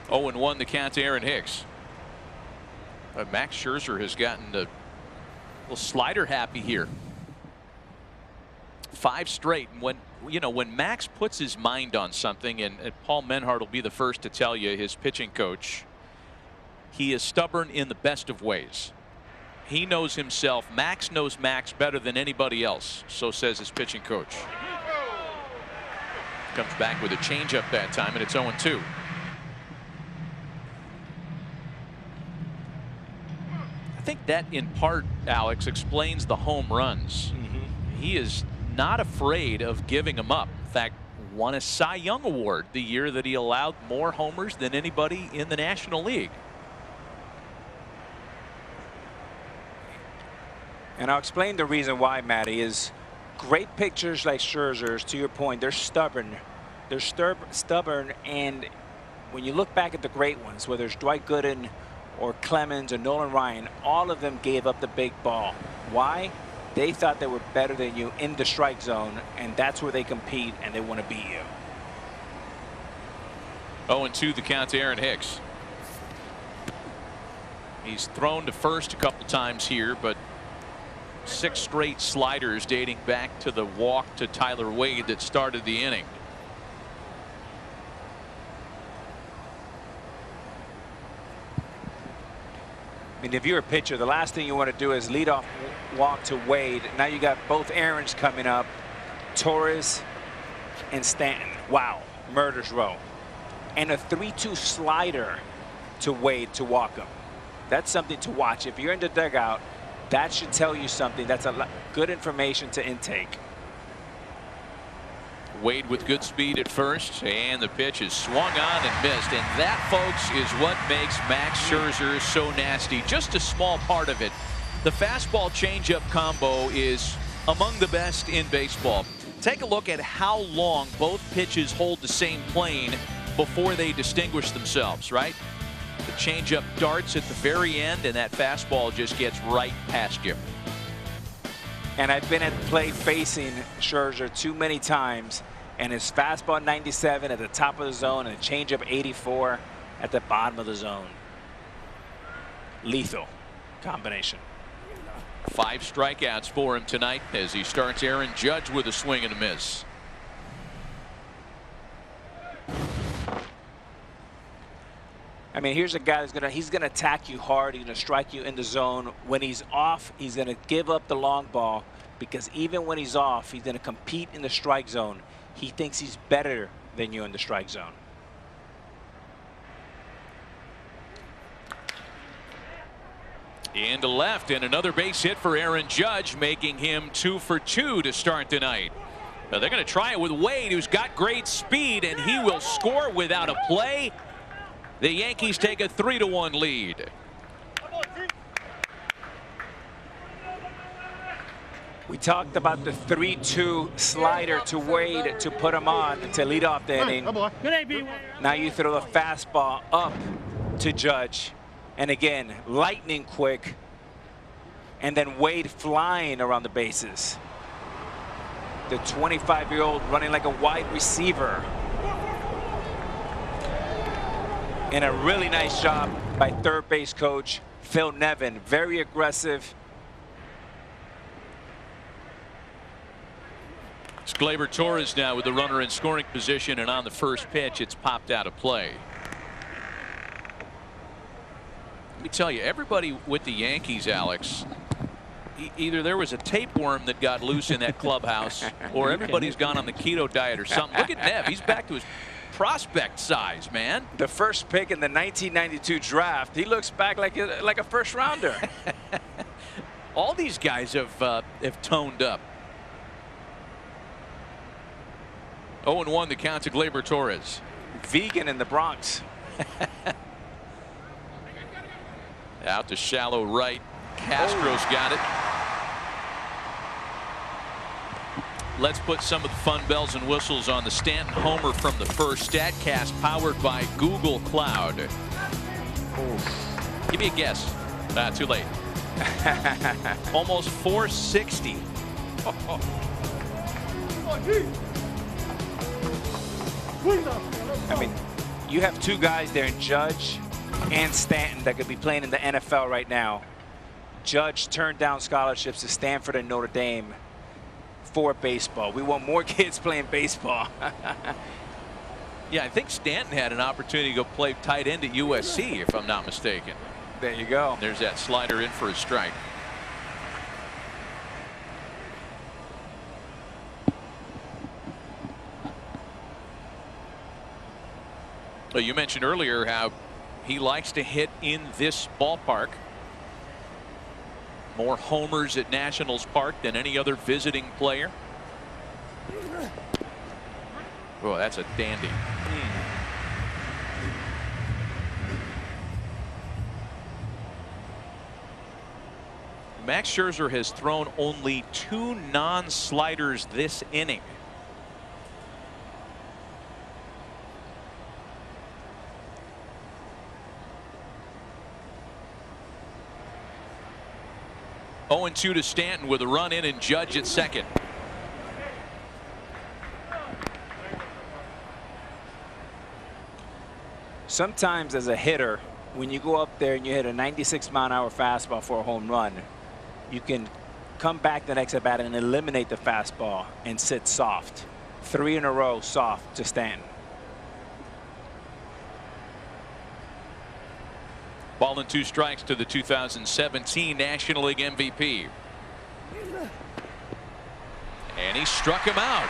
[SPEAKER 6] 0-1 the count to Aaron Hicks. Max Scherzer has gotten a little slider happy here. 5 straight. And when Max puts his mind on something, and Paul Menhart will be the first to tell you, his pitching coach, he is stubborn in the best of ways. He knows himself. Max knows Max better than anybody else. So says his pitching coach. Comes back with a changeup that time, and it's 0-2. I think that in part, Alex, explains the home runs. He is not afraid of giving them up. In fact, won a Cy Young Award the year that he allowed more homers than anybody in the National League.
[SPEAKER 2] And I'll explain the reason why, Matty, is great pitchers like Scherzer's, to your point, they're stubborn. They're stubborn, and when you look back at the great ones, whether it's Dwight Gooden or Clemens or Nolan Ryan, all of them gave up the big ball. Why? They thought they were better than you in the strike zone, and that's where they compete, and they want to beat you.
[SPEAKER 6] 0-2 the count to Aaron Hicks. He's thrown to first a couple times here, but 6 straight sliders dating back to the walk to Tyler Wade that started the inning.
[SPEAKER 2] I mean, if you're a pitcher, the last thing you want to do is lead off walk to Wade. Now you got both Aarons coming up, Torres and Stanton. Wow, murder's row. And a 3-2 slider to Wade to walk him. That's something to watch. If you're in the dugout, that should tell you something. That's a good information to intake.
[SPEAKER 6] Wade with good speed at first, and the pitch is swung on and missed. And that, folks, is what makes Max Scherzer so nasty. Just a small part of it. The fastball changeup combo is among the best in baseball. Take a look at how long both pitches hold the same plane before they distinguish themselves, right? The changeup darts at the very end, and that fastball just gets right past you.
[SPEAKER 2] And I've been at the plate facing Scherzer too many times, and his fastball 97 at the top of the zone and a changeup 84 at the bottom of the zone. Lethal combination.
[SPEAKER 6] 5 strikeouts for him tonight as he starts Aaron Judge with a swing and a miss.
[SPEAKER 2] I mean, here's a guy he's gonna attack you hard. He's gonna strike you in the zone. When he's off, he's gonna give up the long ball, because even when he's off, he's gonna compete in the strike zone. He thinks he's better than you in the strike zone.
[SPEAKER 6] Into left, and another base hit for Aaron Judge, making him 2 for 2 to start tonight. Now they're going to try it with Wade, who's got great speed, and he will score without a play. The Yankees take a 3-1 lead.
[SPEAKER 2] We talked about the 3-2 slider to Wade to put him on to lead off the inning. Now you throw the fastball up to Judge. And again, lightning quick. And then Wade flying around the bases. The 25-year-old running like a wide receiver. And a really nice job by third base coach Phil Nevin. Very aggressive.
[SPEAKER 6] It's Gleyber Torres now with the runner in scoring position, and on the first pitch, it's popped out of play. Let me tell you, everybody with the Yankees, Alex, either there was a tapeworm that got loose in that clubhouse, or everybody's gone on the keto diet or something. Look at Nev. He's back to his prospect size, man.
[SPEAKER 2] The first pick in the 1992 draft, he looks back like a first rounder.
[SPEAKER 6] All these guys have toned up. 0-1 the count to Gleyber Torres.
[SPEAKER 2] Vegan in the Bronx.
[SPEAKER 6] Out to shallow right. Castro's got it. let's put some of the fun bells and whistles on the Stanton homer from the first. StatCast powered by Google Cloud. Give me a guess. Too late. Almost 460.
[SPEAKER 2] I mean, you have two guys there in Judge and Stanton that could be playing in the NFL right now. Judge turned down scholarships to Stanford and Notre Dame for baseball. We want more kids playing baseball.
[SPEAKER 6] Yeah, I think Stanton had an opportunity to go play tight end at USC, if I'm not mistaken.
[SPEAKER 2] There you go.
[SPEAKER 6] There's that slider in for a strike. Well, you mentioned earlier how he likes to hit in this ballpark. More homers at Nationals Park than any other visiting player. Oh, that's a dandy. Max Scherzer has thrown only 2 non-sliders this inning. Oh, 0-2 to Stanton with a run in and Judge at second.
[SPEAKER 2] Sometimes as a hitter, when you go up there and you hit a 96-mile-an-hour fastball for a home run, you can come back the next at bat and eliminate the fastball and sit soft. 3 in a row soft to Stanton.
[SPEAKER 6] Ball and 2 strikes to the 2017 National League MVP. And he struck him out.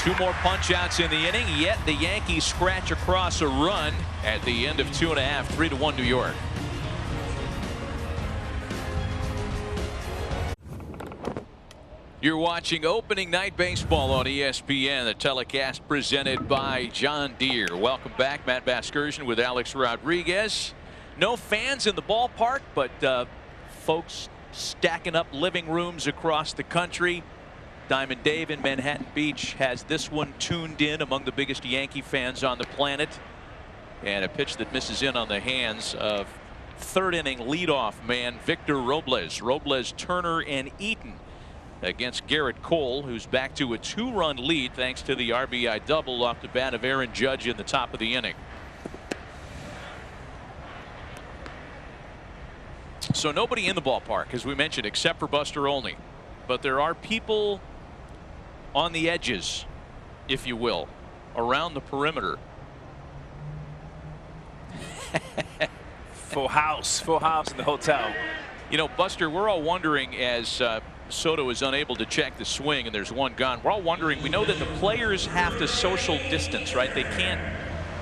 [SPEAKER 6] 2 more punch outs in the inning, yet the Yankees scratch across a run at the end of 2.5, 3-1 New York. You're watching opening night baseball on ESPN, the telecast presented by John Deere. Welcome back. Matt Vasgersian with Alex Rodriguez. No fans in the ballpark, but folks stacking up living rooms across the country. Diamond Dave in Manhattan Beach has this one tuned in among the biggest Yankee fans on the planet. And a pitch that misses in on the hands of 3rd inning leadoff man Victor Robles. Robles, Turner, and Eaton against Gerrit Cole, who's back to a 2-run lead thanks to the RBI double off the bat of Aaron Judge in the top of the inning. So nobody in the ballpark, as we mentioned, except for Buster Olney. But there are people on the edges, if you will, around the perimeter.
[SPEAKER 2] Full house in the hotel.
[SPEAKER 6] You know, Buster, we're all wondering as Soto is unable to check the swing and there's 1 gone. We're all wondering, we know that the players have to social distance, right? They can't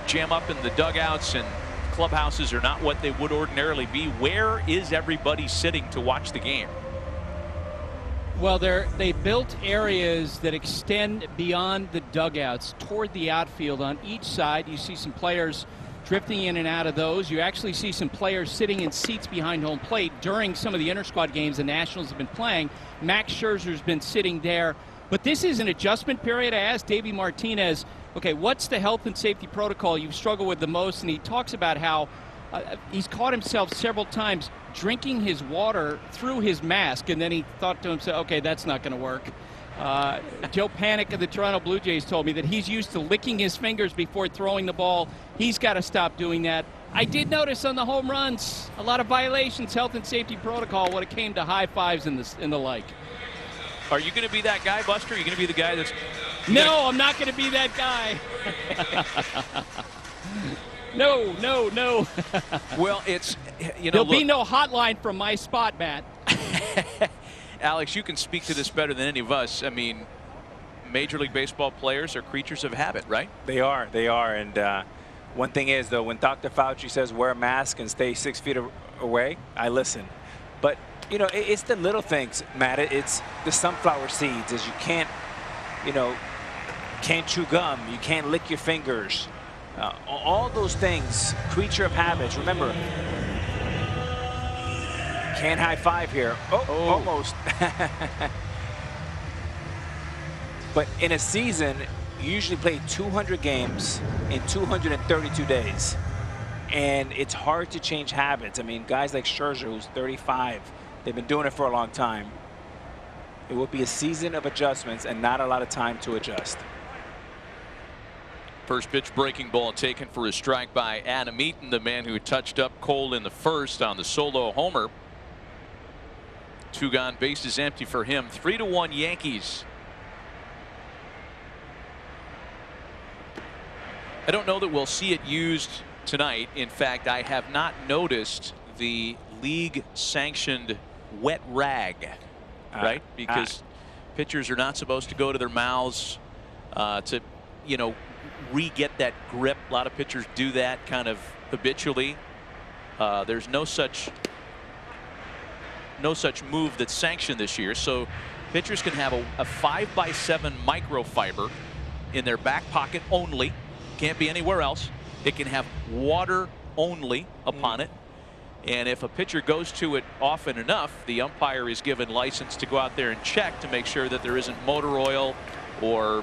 [SPEAKER 6] jam up in the dugouts, and clubhouses are not what they would ordinarily be. Where is everybody sitting to watch the game?
[SPEAKER 5] Well, they built areas that extend beyond the dugouts toward the outfield. On each side, you see some players drifting in and out of those. You actually see some players sitting in seats behind home plate during some of the inter-squad games the Nationals have been playing. Max Scherzer's been sitting there. But this is an adjustment period. I asked Davey Martinez, okay, what's the health and safety protocol you've struggled with the most? And he talks about how he's caught himself several times drinking his water through his mask, and then he thought to himself, okay, that's not going to work. Joe Panik of the Toronto Blue Jays told me that he's used to licking his fingers before throwing the ball. He's got to stop doing that. I did notice on the home runs a lot of violations, health and safety protocol, when it came to high fives and the like.
[SPEAKER 6] Are you going to be that guy, Buster? Are you going to be the guy that's...
[SPEAKER 5] No, I'm not going to be that guy. No.
[SPEAKER 6] Well, it's, you know,
[SPEAKER 5] there'll be no hotline from my spot, Matt.
[SPEAKER 6] Alex, you can speak to this better than any of us. I mean, Major League Baseball players are creatures of habit, right?
[SPEAKER 2] They are. And one thing is, though, when Dr. Fauci says wear a mask and stay 6 feet away, I listen. But, you know, it's the little things, Matt. It's the sunflower seeds, as you can't, you know, can't chew gum. You can't lick your fingers. All those things, creature of habits. Remember, can't high five here. Oh. Almost. But in a season, you usually play 200 games in 232 days. And it's hard to change habits. I mean, guys like Scherzer, who's 35, they've been doing it for a long time. It will be a season of adjustments and not a lot of time to adjust.
[SPEAKER 6] First pitch breaking ball taken for a strike by Adam Eaton, the man who touched up Cole in the first on the solo homer. 2 gone, bases empty for him. 3-1 Yankees. I don't know that we'll see it used tonight. In fact, I have not noticed the league sanctioned wet rag, right? Because pitchers are not supposed to go to their mouths to, you know, re-get that grip. A lot of pitchers do that kind of habitually. There's no such move that's sanctioned this year, so pitchers can have a 5x7 microfiber in their back pocket only. Can't be anywhere else. It can have water only upon it, and if a pitcher goes to it often enough, the umpire is given license to go out there and check to make sure that there isn't motor oil or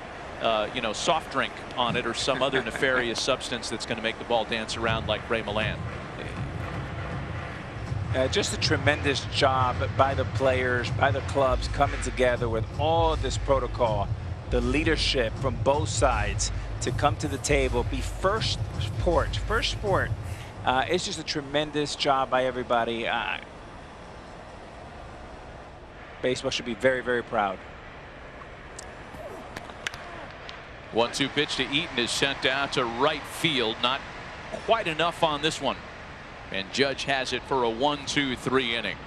[SPEAKER 6] you know, soft drink on it or some other nefarious substance that's going to make the ball dance around like Ray Milland.
[SPEAKER 2] Just a tremendous job by the players, by the clubs, coming together with all this protocol, the leadership from both sides to come to the table, be first sport. It's just a tremendous job by everybody. Baseball should be very, very proud.
[SPEAKER 6] 1-2 pitch to Eaton is sent out to right field. Not quite enough on this one. And Judge has it for a 1-2-3 inning.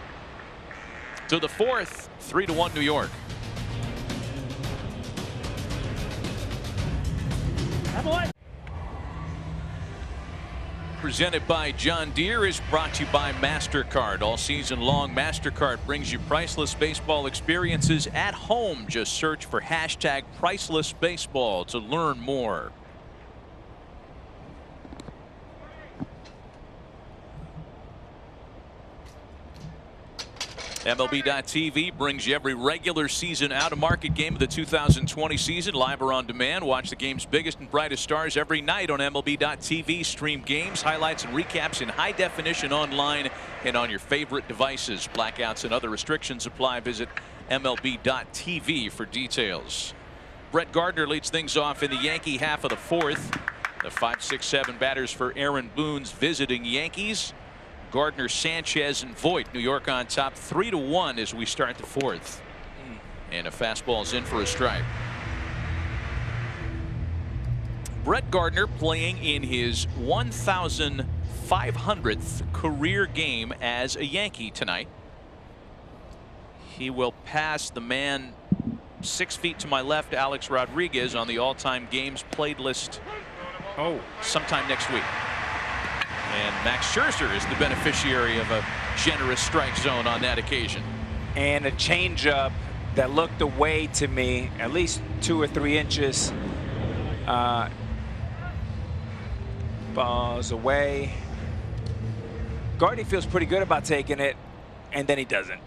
[SPEAKER 6] To the fourth, 3-1 New York. Presented by John Deere is brought to you by MasterCard. All season long, MasterCard brings you priceless baseball experiences at home. Just search for hashtag #PricelessBaseball to learn more. MLB.TV brings you every regular season out-of-market game of the 2020 season, live or on demand. Watch the game's biggest and brightest stars every night on MLB.TV. Stream games, highlights, and recaps in high definition online and on your favorite devices. Blackouts and other restrictions apply. Visit MLB.TV for details. Brett Gardner leads things off in the Yankee half of the fourth. The 5-6-7 batters for Aaron Boone's visiting Yankees. Gardner, Sanchez, and Voit. New York on top 3-1 as we start the fourth. And a fastball is in for a strike. Brett Gardner playing in his 1,500th career game as a Yankee tonight. He will pass the man 6 feet to my left, Alex Rodriguez, on the all-time games played list sometime next week. And Max Scherzer is the beneficiary of a generous strike zone on that occasion.
[SPEAKER 2] And a changeup that looked away to me, at least 2 or 3 inches. Ball's away. Gardy feels pretty good about taking it, and then he doesn't.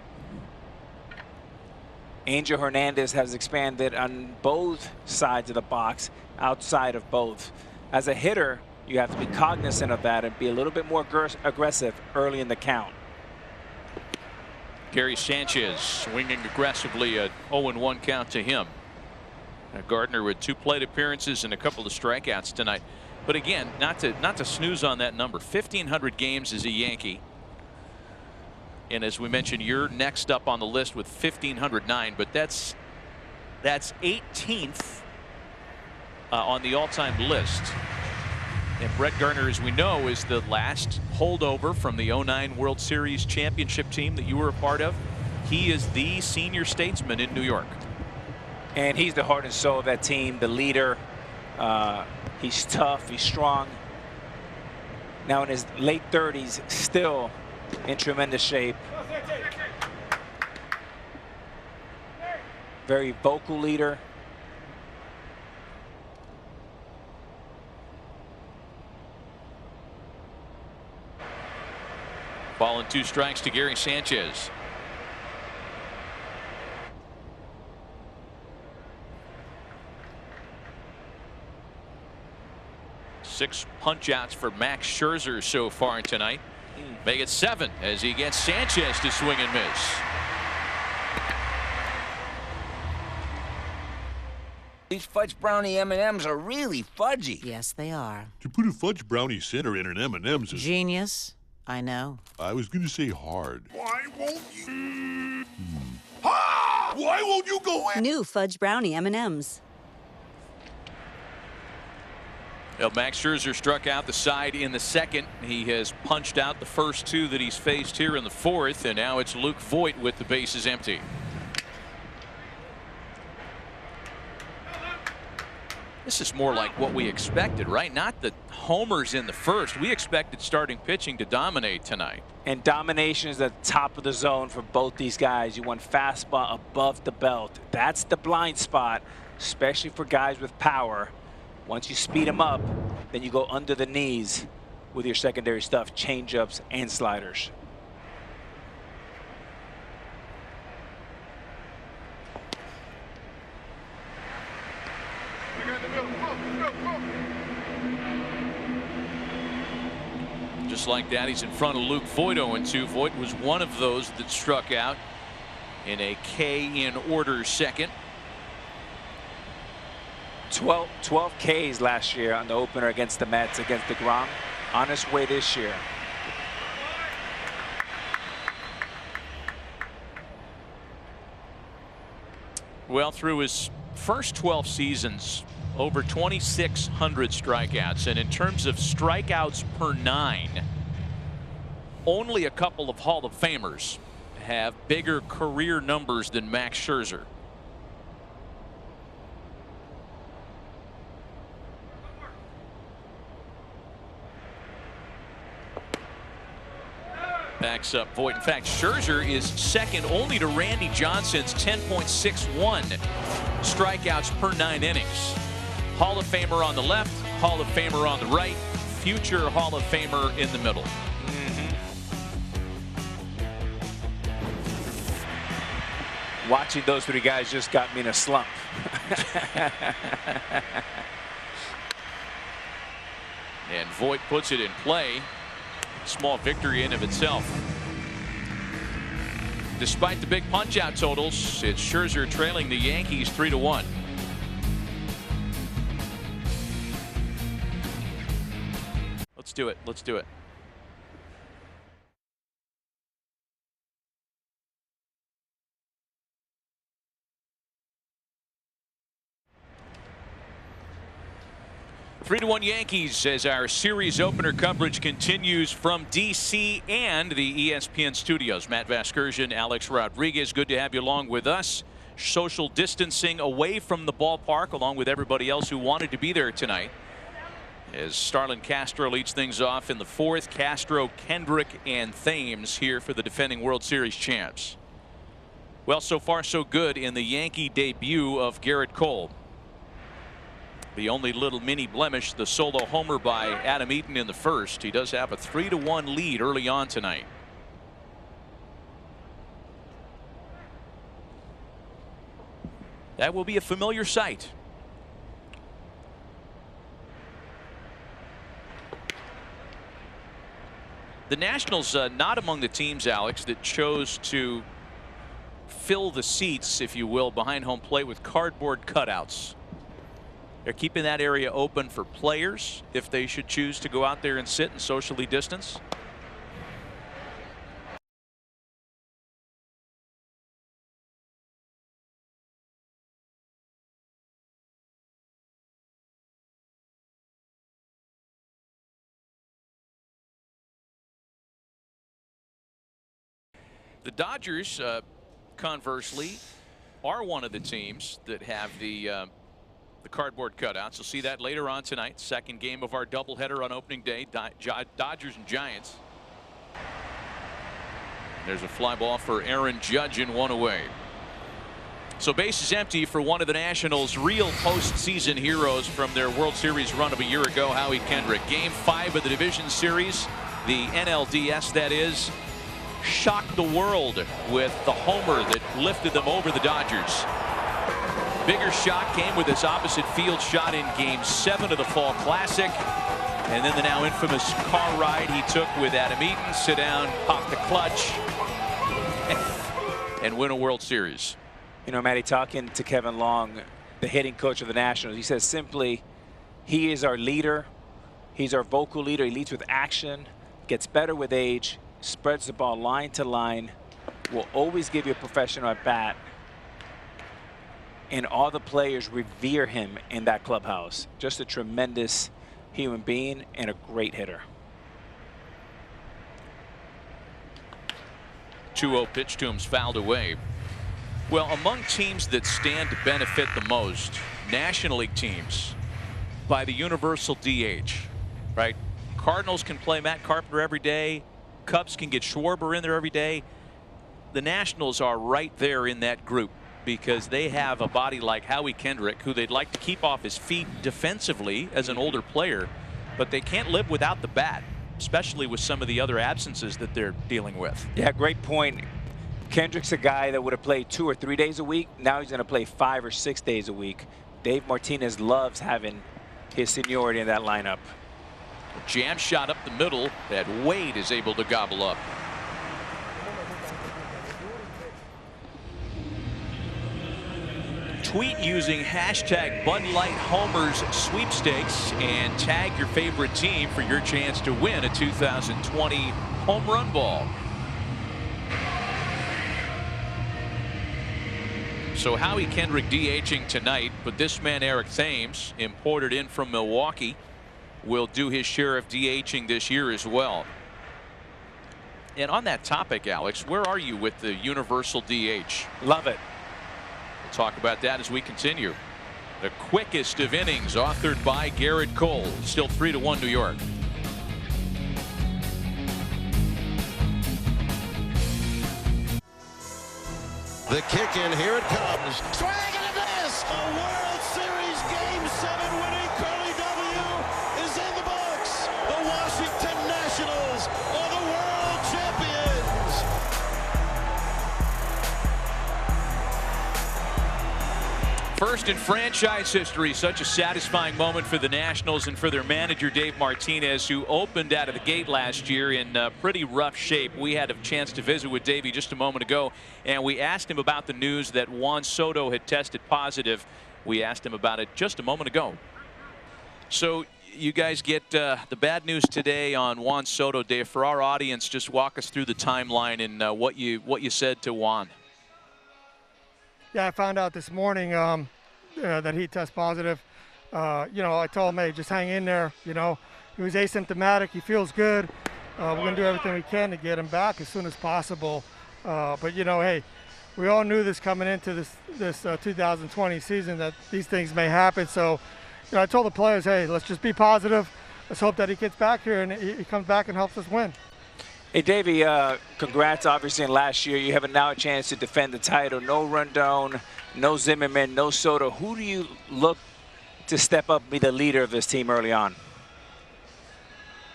[SPEAKER 2] Angel Hernandez has expanded on both sides of the box, outside of both. As a hitter, you have to be cognizant of that and be a little bit more aggressive early in the count.
[SPEAKER 6] Gary Sanchez swinging aggressively, a 0-1 count to him. Gardner with 2 plate appearances and a couple of strikeouts tonight. But again, not to snooze on that number. 1,500 games as a Yankee. And as we mentioned, you're next up on the list with 1,509. But that's 18th on the all-time list. And Brett Gardner, as we know, is the last holdover from the 09 World Series championship team that you were a part of. He is the senior statesman in New York.
[SPEAKER 2] And he's the heart and soul of that team, the leader. He's tough, he's strong. Now in his late 30s, still in tremendous shape. Very vocal leader.
[SPEAKER 6] Ball and 2 strikes to Gary Sanchez. 6 punch-outs for Max Scherzer so far tonight. Make it 7 as he gets Sanchez to swing and miss.
[SPEAKER 9] These fudge brownie M&Ms are really fudgy.
[SPEAKER 10] Yes, they are.
[SPEAKER 11] To put a fudge brownie center in an M&M's is...
[SPEAKER 10] Genius. I know.
[SPEAKER 11] I was going to say hard.
[SPEAKER 4] Why won't you?
[SPEAKER 11] Why won't you go in?
[SPEAKER 12] New fudge brownie M&Ms.
[SPEAKER 6] Well, Max Scherzer struck out the side in the second. He has punched out the first 2 that he's faced here in the fourth, and now it's Luke Voit with the bases empty. This is more like what we expected, right? Not the homers in the first. We expected starting pitching to dominate tonight.
[SPEAKER 2] And domination is at the top of the zone for both these guys. You want fastball above the belt. That's the blind spot, especially for guys with power. Once you speed them up, then you go under the knees with your secondary stuff, changeups and sliders.
[SPEAKER 6] Just like that, he's in front of Luke Voit 0-2. Voit was one of those that struck out in a K in order second.
[SPEAKER 2] 12 Ks last year on the opener against the Mets, against DeGrom. On his way this year.
[SPEAKER 6] Well, through his first 12 seasons, over 2,600 strikeouts, and in terms of strikeouts per 9, only a couple of Hall of Famers have bigger career numbers than Max Scherzer. Backs up Voit. In fact, Scherzer is second only to Randy Johnson's 10.61 strikeouts per 9 innings. Hall of Famer on the left, Hall of Famer on the right, future Hall of Famer in the middle.
[SPEAKER 2] Watching those 3 guys just got me in a slump.
[SPEAKER 6] And Voit puts it in play. Small victory in of itself. Despite the big punch-out totals, it's Scherzer trailing the Yankees 3-1. Let's do it. Let's do it. Three to 1 Yankees as our series opener coverage continues from D.C. and the ESPN studios. Matt Vasgersian, Alex Rodriguez, good to have you along with us. Social distancing away from the ballpark along with everybody else who wanted to be there tonight. As Starlin Castro leads things off in the fourth. Castro, Kendrick, and Thames here for the defending World Series champs. Well, so far so good in the Yankee debut of Gerrit Cole. The only little mini blemish, the solo homer by Adam Eaton in the first. He does have a 3-1 lead early on tonight. That will be a familiar sight. The Nationals not among the teams, Alex, that chose to fill the seats, if you will, behind home plate with cardboard cutouts. They're keeping that area open for players if they should choose to go out there and sit and socially distance. The Dodgers, conversely, are one of the teams that have the cardboard cutouts. You'll see that later on tonight. Second game of our doubleheader on opening day. Dodgers and Giants. There's a fly ball for Aaron Judge and one away. So base is empty for one of the Nationals' real postseason heroes from their World Series run of a year ago, Howie Kendrick. Game 5 of the division series, the NLDS that is, shocked the world with the homer that lifted them over the Dodgers. Bigger shock came with his opposite field shot in Game 7 of the Fall Classic. And then the now infamous car ride he took with Adam Eaton, sit down, pop the clutch, and win a World Series.
[SPEAKER 2] You know, Matty, talking to Kevin Long, the hitting coach of the Nationals, he says simply, he is our leader. He's our vocal leader. He leads with action, gets better with age, spreads the ball line to line, will always give you a professional at bat. And all the players revere him in that clubhouse. Just a tremendous human being and a great hitter.
[SPEAKER 6] 2-0 pitch to him's fouled away. Well, among teams that stand to benefit the most, National League teams, by the universal DH, right? Cardinals can play Matt Carpenter every day. Cubs can get Schwarber in there every day. The Nationals are right there in that group because they have a body like Howie Kendrick, who they'd like to keep off his feet defensively as an older player, but they can't live without the bat, especially with some of the other absences that they're dealing with.
[SPEAKER 2] Yeah, great point. Kendrick's a guy that would have played 2 or 3 days a week. Now he's going to play 5 or 6 days a week. Dave Martinez loves having his seniority in that lineup.
[SPEAKER 6] Jam shot up the middle that Wade is able to gobble up. Tweet using hashtag Bud Light Homers sweepstakes and tag your favorite team for your chance to win a 2020 home run ball. So Howie Kendrick DHing tonight, but this man Eric Thames, imported in from Milwaukee, will do his share of DHing this year as well. And on that topic, Alex, where are you with the universal DH?
[SPEAKER 2] Love it.
[SPEAKER 6] We'll talk about that as we continue. The quickest of innings authored by Gerrit Cole. Still 3-1 New York.
[SPEAKER 4] The kick in, here it comes. Swing and a miss! A World Series Game 7 winning Curly W is in the books. The Washington Nationals are the world champions.
[SPEAKER 6] First in franchise history, such a satisfying moment for the Nationals and for their manager Dave Martinez, who opened out of the gate last year in pretty rough shape. We had a chance to visit with Davey just a moment ago, and we asked him about the news that Juan Soto had tested positive. We asked him about it just a moment ago. So you guys get the bad news today on Juan Soto. Dave, for our audience, just walk us through the timeline and what you said to Juan.
[SPEAKER 13] Yeah, I found out this morning that he tested positive. You know, I told him, hey, just hang in there. You know, he was asymptomatic. He feels good. We're going to do everything we can to get him back as soon as possible. But, you know, hey, we all knew this coming into this 2020 season that these things may happen. So, you know, I told the players, hey, let's just be positive. Let's hope that he gets back here and he comes back and helps us win.
[SPEAKER 2] Hey, Davey, congrats, obviously, in last year. You have now a chance to defend the title. No Rondon, no Zimmerman, no Soto. Who do you look to step up and be the leader of this team early on?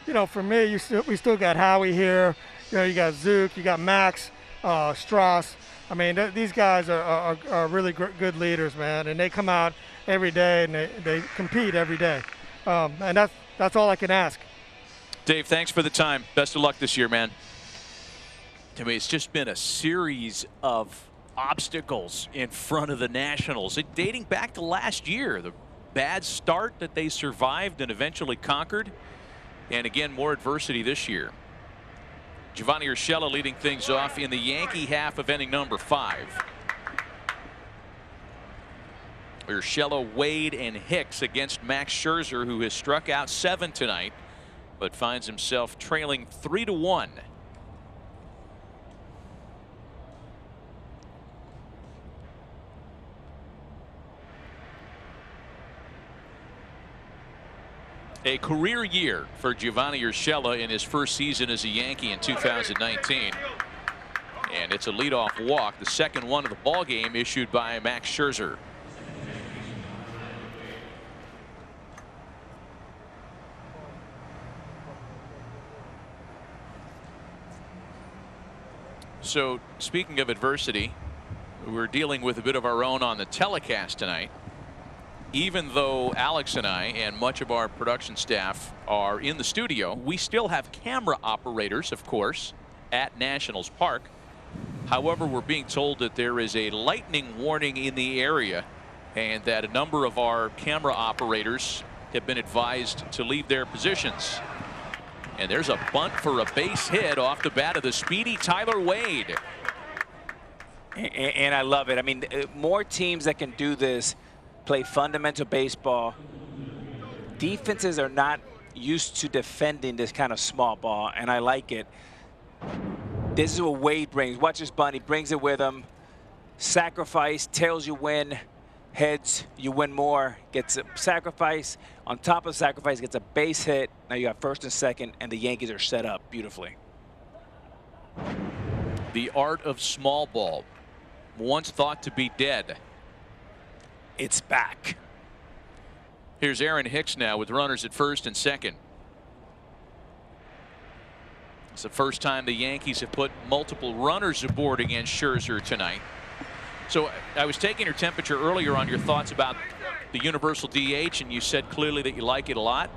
[SPEAKER 13] You know, for me, we still got Howie here. You know, you got Zook, you got Max, Strauss. I mean, these guys are really good leaders, man. And they come out every day and they compete every day. And that's all I can ask.
[SPEAKER 6] Dave, thanks for the time. Best of luck this year, man. I mean, it's just been a series of obstacles in front of the Nationals, dating back to last year. The bad start that they survived and eventually conquered, and again, more adversity this year. Giovanni Urshela leading things off in the Yankee half of inning number 5. Urshela, Wade, and Hicks against Max Scherzer, who has struck out 7 tonight, but finds himself trailing 3-1. A career year for Giovanni Urshela in his first season as a Yankee in 2019. And it's a leadoff walk, the second one of the ball game, issued by Max Scherzer. So, speaking of adversity, we're dealing with a bit of our own on the telecast tonight. even though Alex and I and much of our production staff are in the studio, we still have camera operators, of course, at Nationals Park. However, we're being told that there is a lightning warning in the area and that a number of our camera operators have been advised to leave their positions. And there's a bunt for a base hit off the bat of the speedy Tyler Wade.
[SPEAKER 2] And I love it. I mean, more teams that can do this play fundamental baseball. Defenses are not used to defending this kind of small ball, and I like it. This is what Wade brings. Watch this bunt. He brings it with him. Sacrifice, tails you win. Heads, you win more. Gets a sacrifice. On top of sacrifice, gets a base hit. Now you got first and second, and the Yankees are set up beautifully.
[SPEAKER 6] The art of small ball, once thought to be dead.
[SPEAKER 2] It's back.
[SPEAKER 6] Here's Aaron Hicks now with runners at first and second. It's the first time the Yankees have put multiple runners aboard against Scherzer tonight. So I was taking your temperature earlier on your thoughts about the universal DH, and you said clearly that you like it a lot.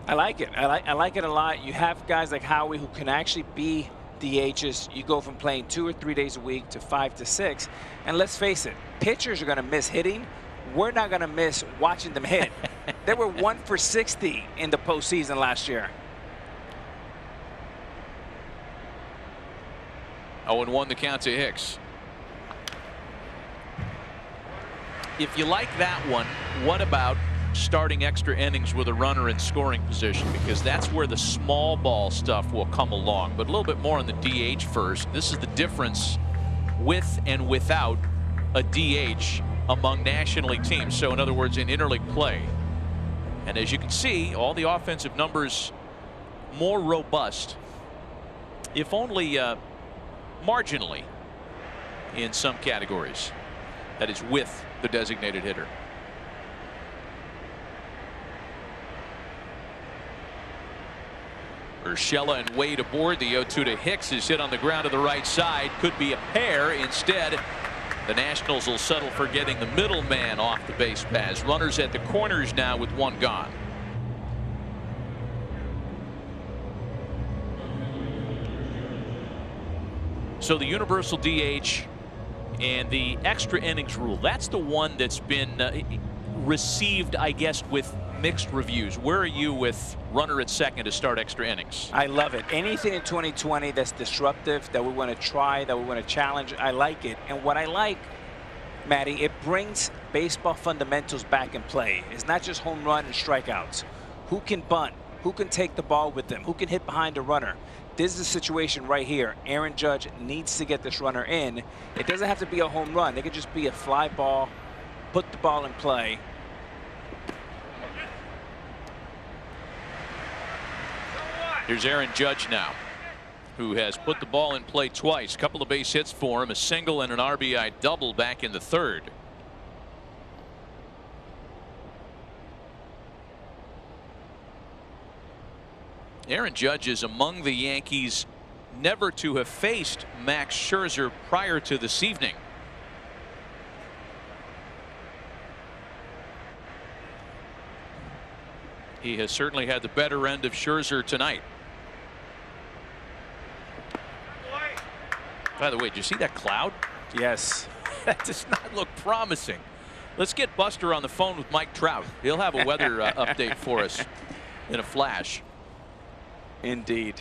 [SPEAKER 2] I like it. I like it a lot. You have guys like Howie who can actually be DHs. You go from playing 2 or 3 days a week to 5 to 6. And let's face it, pitchers are going to miss hitting. We're not going to miss watching them hit. They were 1 for 60 in the postseason last year.
[SPEAKER 6] 0-1 the count to Hicks. If you like that one, what about starting extra innings with a runner in scoring position? Because that's where the small ball stuff will come along. But a little bit more on the DH first. This is the difference with and without a DH among National League teams. So in other words, in interleague play. And as you can see, all the offensive numbers more robust, if only marginally in some categories. That is with the designated hitter. Urshela and Wade aboard. The 0-2 to Hicks is hit on the ground to the right side. Could be a pair. Instead, the Nationals will settle for getting the middleman off the base paths. Runners at the corners now with one gone. So the universal DH and the extra innings rule, that's the one that's been received, I guess, with mixed reviews. Where are you with runner at second to start extra innings?
[SPEAKER 2] I love it. Anything in 2020 that's disruptive, that we want to try, that we want to challenge, I like it. And what I like, Matty, it brings baseball fundamentals back in play. It's not just home run and strikeouts. Who can bunt? Who can take the ball with them? Who can hit behind a runner? This is the situation right here. Aaron Judge needs to get this runner in. It doesn't have to be a home run. It could just be a fly ball, put the ball in play.
[SPEAKER 6] Here's Aaron Judge now, who has put the ball in play twice. A couple of base hits for him, a single and an RBI double back in the third. Aaron Judge is among the Yankees never to have faced Max Scherzer prior to this evening. He has certainly had the better end of Scherzer tonight. By the way, did you see that cloud?
[SPEAKER 2] Yes.
[SPEAKER 6] That does not look promising. Let's get Buster on the phone with Mike Trout. He'll have a weather update for us in a flash.
[SPEAKER 2] Indeed.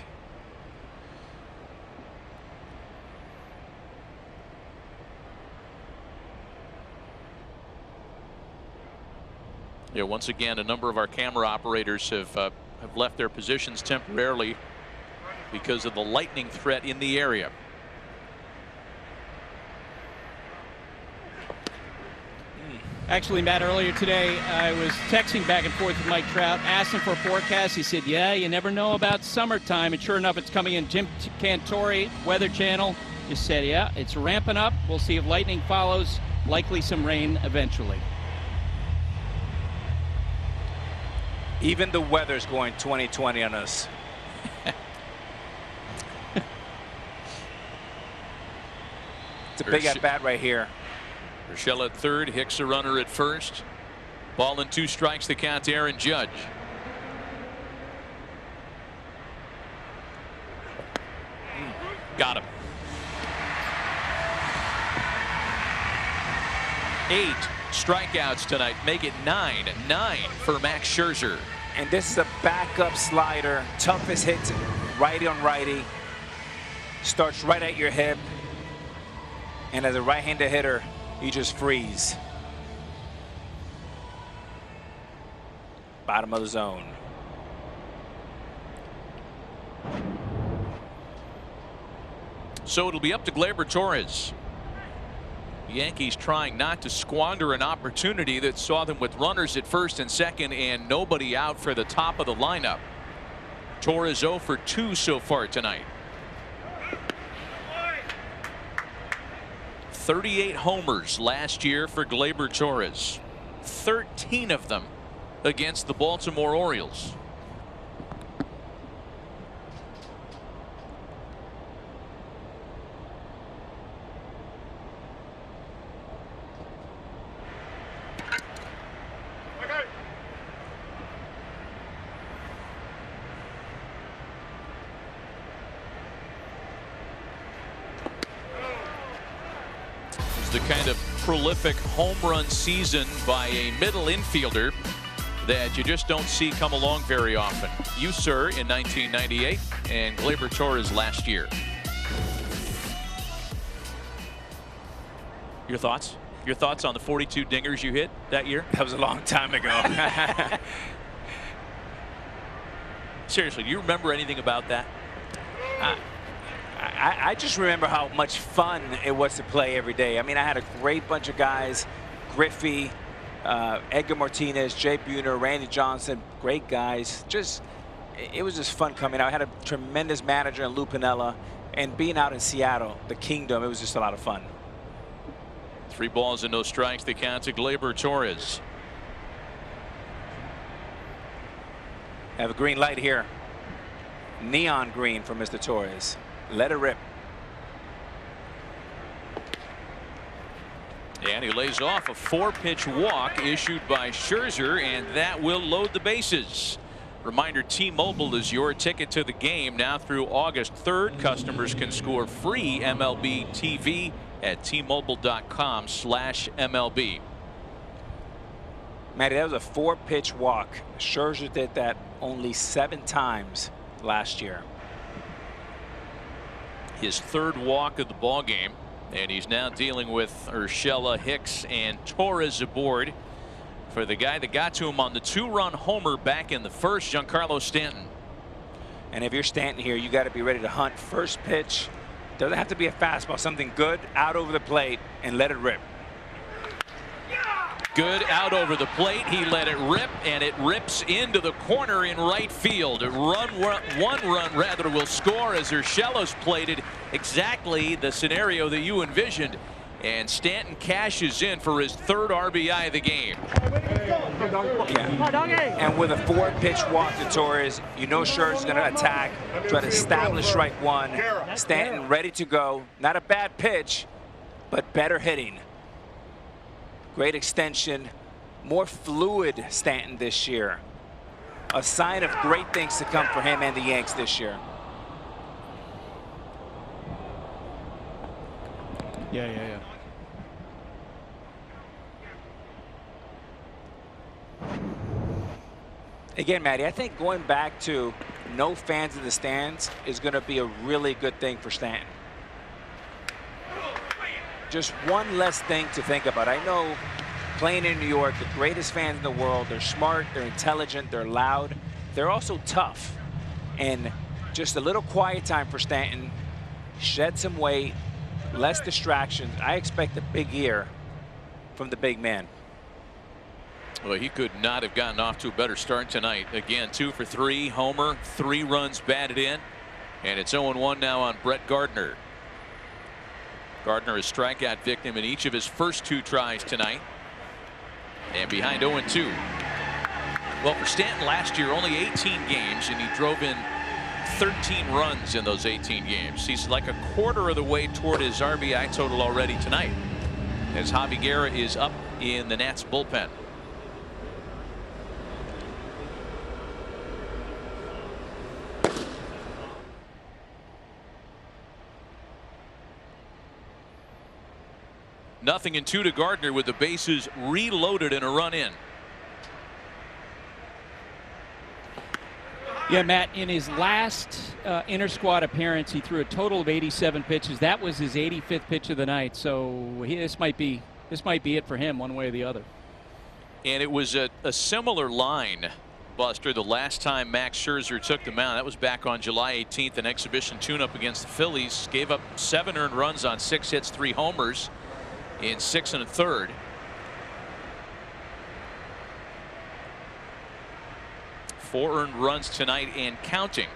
[SPEAKER 6] Yeah, once again, a number of our camera operators have left their positions temporarily because of the lightning threat in the area.
[SPEAKER 5] Actually, Matt, earlier today, I was texting back and forth with Mike Trout, asked him for a forecast. He said, yeah, you never know about summertime. And sure enough, it's coming in. Jim Cantori, Weather Channel, just said, yeah, it's ramping up. We'll see if lightning follows, likely some rain eventually.
[SPEAKER 2] Even the weather's going 2020 on us. It's a big at bat right here.
[SPEAKER 6] Urshela at third, Hicks a runner at first. Ball and 2 strikes, the count to Aaron Judge. Got him. 8 strikeouts tonight, make it 9 for Max Scherzer.
[SPEAKER 2] And this is a backup slider, toughest hits, righty on righty. Starts right at your hip. And as a right-handed hitter, you just freeze. Bottom of the zone.
[SPEAKER 6] So it'll be up to Gleyber Torres. The Yankees trying not to squander an opportunity that saw them with runners at first and second and nobody out for the top of the lineup. Torres 0 for 2 so far tonight. 38 homers last year for Gleyber Torres. 13 of them against the Baltimore Orioles. The kind of prolific home run season by a middle infielder that you just don't see come along very often. You, sir, in 1998, and Gleyber Torres last year. Your thoughts? Your thoughts on the 42 dingers you hit that year?
[SPEAKER 2] That was a long time ago.
[SPEAKER 6] Seriously, do you remember anything about that?
[SPEAKER 2] I just remember how much fun it was to play every day. I mean, I had a great bunch of guys, Griffey, Edgar Martinez, Jay Buhner, Randy Johnson, great guys. It was just fun coming out. I had a tremendous manager in Lou Piniella, and being out in Seattle, the Kingdom, it was just a lot of fun.
[SPEAKER 6] 3 balls and no strikes, the count to Gleyber Torres.
[SPEAKER 2] I have a green light here. Neon green for Mr. Torres. Let it rip.
[SPEAKER 6] And he lays off a 4-pitch walk issued by Scherzer, and that will load the bases. Reminder, T-Mobile is your ticket to the game now through August 3rd. Customers can score free MLB TV at T-Mobile.com/MLB.
[SPEAKER 2] Matty, that was a 4-pitch walk. Scherzer did that only 7 times last year.
[SPEAKER 6] His 3rd walk of the ball game, and he's now dealing with Urshela, Hicks, and Torres aboard for the guy that got to him on the 2-run homer back in the first, Giancarlo Stanton.
[SPEAKER 2] And if you're Stanton here, you got to be ready to hunt. First pitch doesn't have to be a fastball, something good out over the plate and let it rip.
[SPEAKER 6] Good out over the plate. He let it rip, and it rips into the corner in right field. One run rather will score as Urshela's plated exactly the scenario that you envisioned. And Stanton cashes in for his 3rd RBI of the game.
[SPEAKER 2] Yeah. And with a 4-pitch walk to Torres, you know Scherzer's going to attack, try to establish strike 1. Stanton ready to go. Not a bad pitch, but better hitting. Great extension, more fluid Stanton this year. A sign of great things to come for him and the Yanks this year.
[SPEAKER 14] Yeah.
[SPEAKER 2] Again, Matty, I think going back to no fans in the stands is going to be a really good thing for Stanton. Just one less thing to think about. I know playing in New York, the greatest fans in the world, they're smart, they're intelligent, they're loud, they're also tough. And just a little quiet time for Stanton, shed some weight, less distractions. I expect a big year from the big man.
[SPEAKER 6] Well, he could not have gotten off to a better start tonight. Again, 2 for 3, homer, 3 runs batted in, and it's 0-1 now on Brett Gardner. Gardner a strikeout victim in each of his first 2 tries tonight. And behind 0-2. Well, for Stanton last year, only 18 games, and he drove in 13 runs in those 18 games. He's like a quarter of the way toward his RBI total already tonight, as Javi Guerra is up in the Nats bullpen. 0-2 to Gardner with the bases reloaded and a run in.
[SPEAKER 5] Yeah, Matt, in his last inter-squad appearance, he threw a total of 87 pitches. That was his 85th pitch of the night. So this might be it for him one way or the other.
[SPEAKER 6] And it was a similar line, Buster, the last time Max Scherzer took the mound. That was back on July 18th, an exhibition tune-up against the Phillies. Gave up 7 earned runs on 6 hits, 3 homers in 6 1/3. Four earned runs tonight and counting.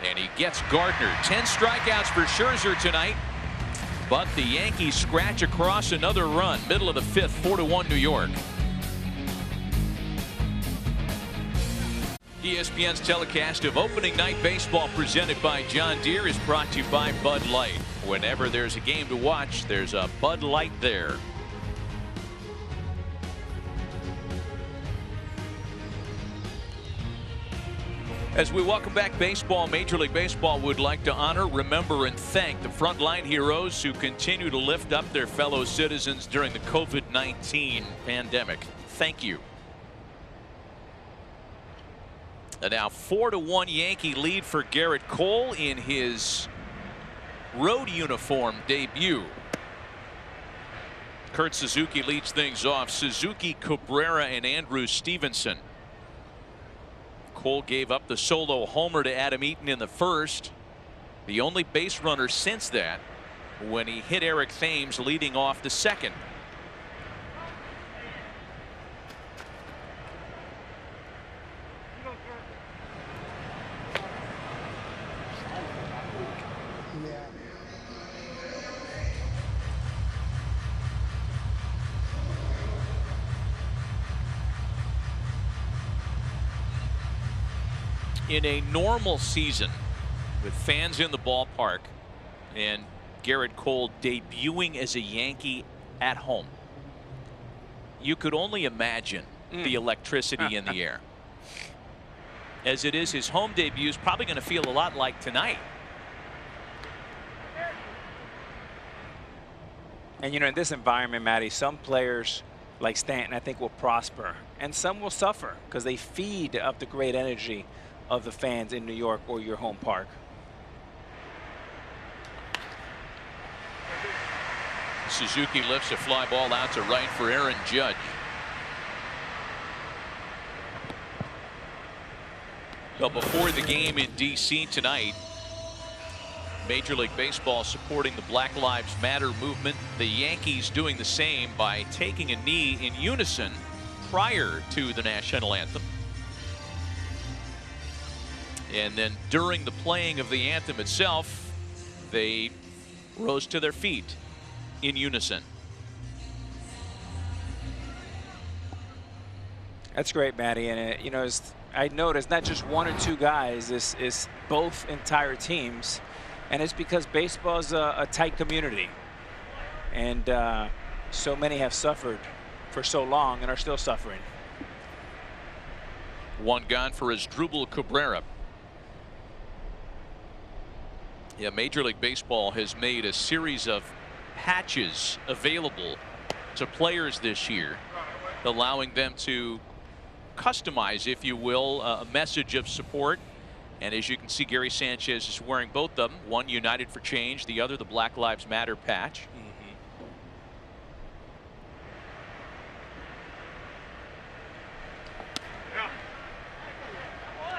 [SPEAKER 6] And he gets Gardner. 10 strikeouts for Scherzer tonight. But the Yankees scratch across another run. Middle of the 5th, 4-1 New York. ESPN's telecast of opening night baseball presented by John Deere is brought to you by Bud Light. Whenever there's a game to watch, there's a Bud Light there. As we welcome back baseball, Major League Baseball would like to honor, remember, and thank the frontline heroes who continue to lift up their fellow citizens during the COVID-19 pandemic. Thank you. And now 4-1 Yankee lead for Gerrit Cole in his road uniform debut. Kurt Suzuki leads things off. Suzuki, Cabrera, and Andrew Stevenson. Cole gave up the solo homer to Adam Eaton in the first. The only base runner since that when he hit Eric Thames leading off the second. In a normal season with fans in the ballpark and Gerrit Cole debuting as a Yankee at home, you could only imagine the electricity in the air. As it is, his home debut is probably going to feel a lot like tonight.
[SPEAKER 2] And you know, in this environment, Matty, some players like Stanton I think will prosper and some will suffer because they feed up the great energy of the fans in New York or your home park.
[SPEAKER 6] Suzuki lifts a fly ball out to right for Aaron Judge. But before the game in D.C. tonight, Major League Baseball supporting the Black Lives Matter movement. The Yankees doing the same by taking a knee in unison prior to the national anthem. And then during the playing of the anthem itself, they rose to their feet in unison.
[SPEAKER 2] That's great, Matty. And you know, I noticed not just one or two guys, this is both entire teams. And it's because baseball is a tight community. And so many have suffered for so long and are still suffering.
[SPEAKER 6] One gone for Asdrubal Cabrera. Yeah, Major League Baseball has made a series of patches available to players this year, allowing them to customize, if you will, a message of support. And as you can see, Gary Sanchez is wearing both of them. One United for Change, the other the Black Lives Matter patch.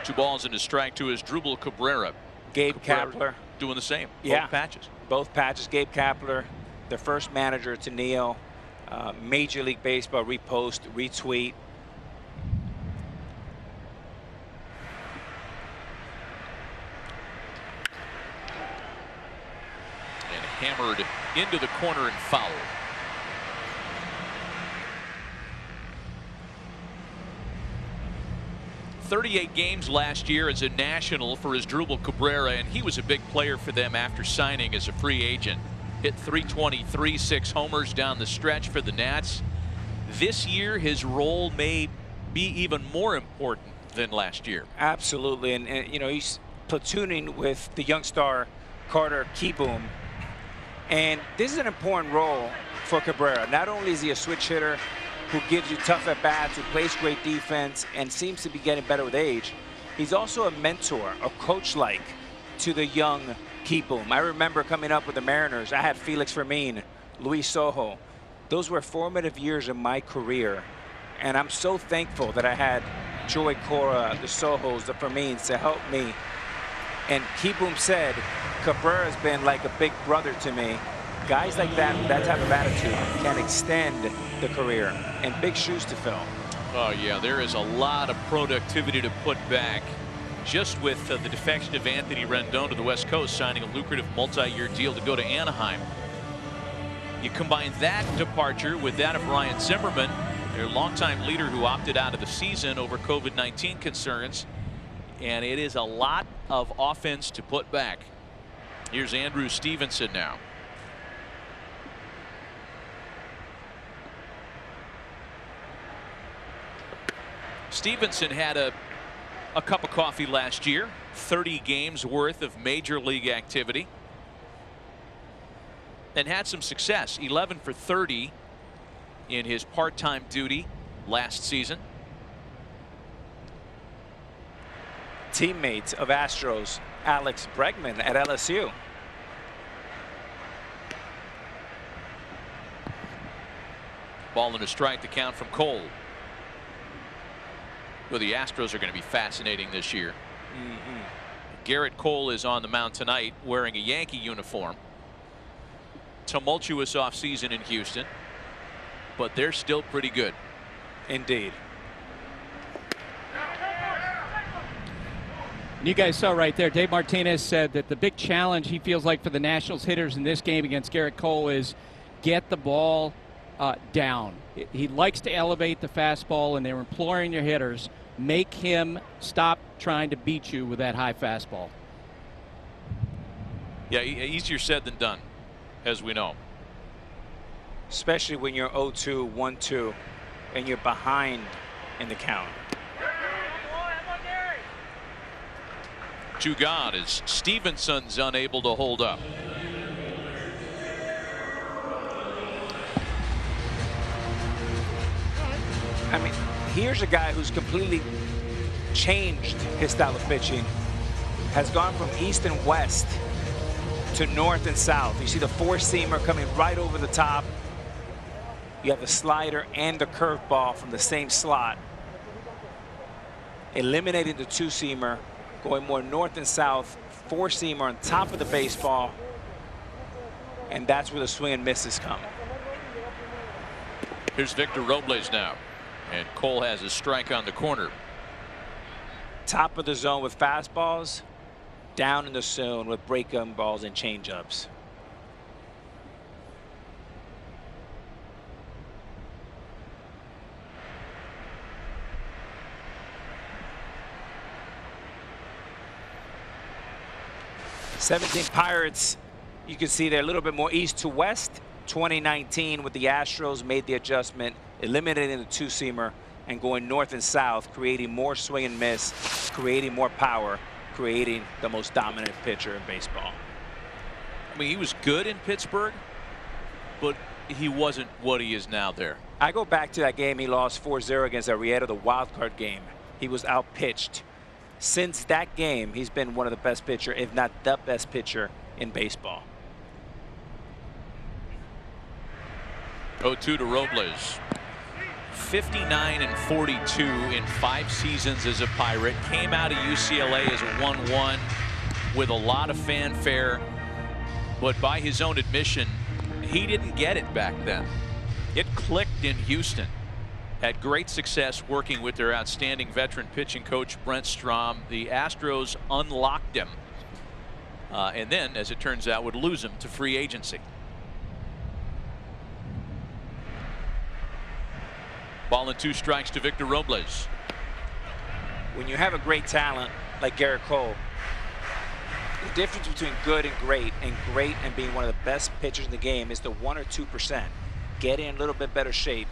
[SPEAKER 6] Two balls and a strike to Asdrubal Cabrera.
[SPEAKER 2] Gabe Kapler
[SPEAKER 6] doing the same.
[SPEAKER 2] Yeah,
[SPEAKER 6] both patches.
[SPEAKER 2] Both patches. Gabe Kapler, the first manager to kneel. Major League Baseball repost, retweet.
[SPEAKER 6] And hammered into the corner and fouled. .38 games last year as a national for Asdrubal Cabrera, and he was a big player for them after signing as a free agent. Hit .323, 6 homers down the stretch for the Nats. This year, his role may be even more important than last year.
[SPEAKER 2] Absolutely, and you know, he's platooning with the young star Carter Kieboom. And this is an important role for Cabrera. Not only is he a switch hitter who gives you tough at-bats, who plays great defense, and seems to be getting better with age, he's also a mentor, a coach-like to the young Kieboom. I remember coming up with the Mariners, I had Felix Fermin, Luis Sojo. Those were formative years in my career. And I'm so thankful that I had Joey Cora, the Sojos, the Fermins to help me. And Kieboom said, Cabrera's been like a big brother to me. Guys like that, with that type of attitude, can extend the career, and big shoes to fill.
[SPEAKER 6] Oh, yeah, there is a lot of productivity to put back. Just with the defection of Anthony Rendon to the West Coast, signing a lucrative multi-year deal to go to Anaheim. You combine that departure with that of Ryan Zimmerman, their longtime leader who opted out of the season over COVID-19 concerns, and it is a lot of offense to put back. Here's Andrew Stevenson now. Stevenson had a cup of coffee last year, 30 games worth of major league activity, and had some success. 11 for 30 in his part-time duty last season.
[SPEAKER 2] Teammate of Astros, Alex Bregman at LSU.
[SPEAKER 6] Ball and a strike to count from Cole. Well, the Astros are going to be fascinating this year. Gerrit Cole is on the mound tonight wearing a Yankee uniform. Tumultuous offseason in Houston, but they're still pretty good.
[SPEAKER 2] Indeed.
[SPEAKER 5] You guys saw right there, Dave Martinez said that the big challenge he feels like for the Nationals hitters in this game against Gerrit Cole is get the ball down. He likes to elevate the fastball, and they're imploring your hitters, make him stop trying to beat you with that high fastball.
[SPEAKER 6] Yeah, easier said than done, as we know.
[SPEAKER 2] Especially when you're 0-2, 1-2, and you're behind in the count.
[SPEAKER 6] To God as Stevenson's unable to hold up.
[SPEAKER 2] I mean, here's a guy who's completely changed his style of pitching, has gone from east and west to north and south. You see the four-seamer coming right over the top. You have the slider and the curveball from the same slot. Eliminating the two-seamer, going more north and south, four-seamer on top of the baseball, and that's where the swing and misses come.
[SPEAKER 6] Here's Victor Robles now, and Cole has a strike on the corner.
[SPEAKER 2] Top of the zone with fastballs, down in the zone with break-up balls and change-ups. '17 Pirates, you can see they're a little bit more east to west. 2019 with the Astros made the adjustment, eliminating the two-seamer and going north and south, creating more swing and miss, creating more power, creating the most dominant pitcher in baseball.
[SPEAKER 6] I mean, he was good in Pittsburgh, but he wasn't what he is now there.
[SPEAKER 2] I go back to that game he lost 4-0 against Arrieta, the wild card game. He was outpitched. Since that game, he's been one of the best pitcher, if not the best pitcher in baseball.
[SPEAKER 6] 0-2 to Robles. 59 and 42 in 5 seasons as a Pirate. Came out of UCLA as a 1-1 with a lot of fanfare, but by his own admission, he didn't get it back then. It clicked in Houston. Had great success working with their outstanding veteran pitching coach Brent Strom. The Astros unlocked him, and then, as it turns out, would lose him to free agency. Ball and 2 strikes to Victor Robles.
[SPEAKER 2] When you have a great talent like Gerrit Cole, the difference between good and great and being one of the best pitchers in the game is the 1 or 2%. Getting in a little bit better shape,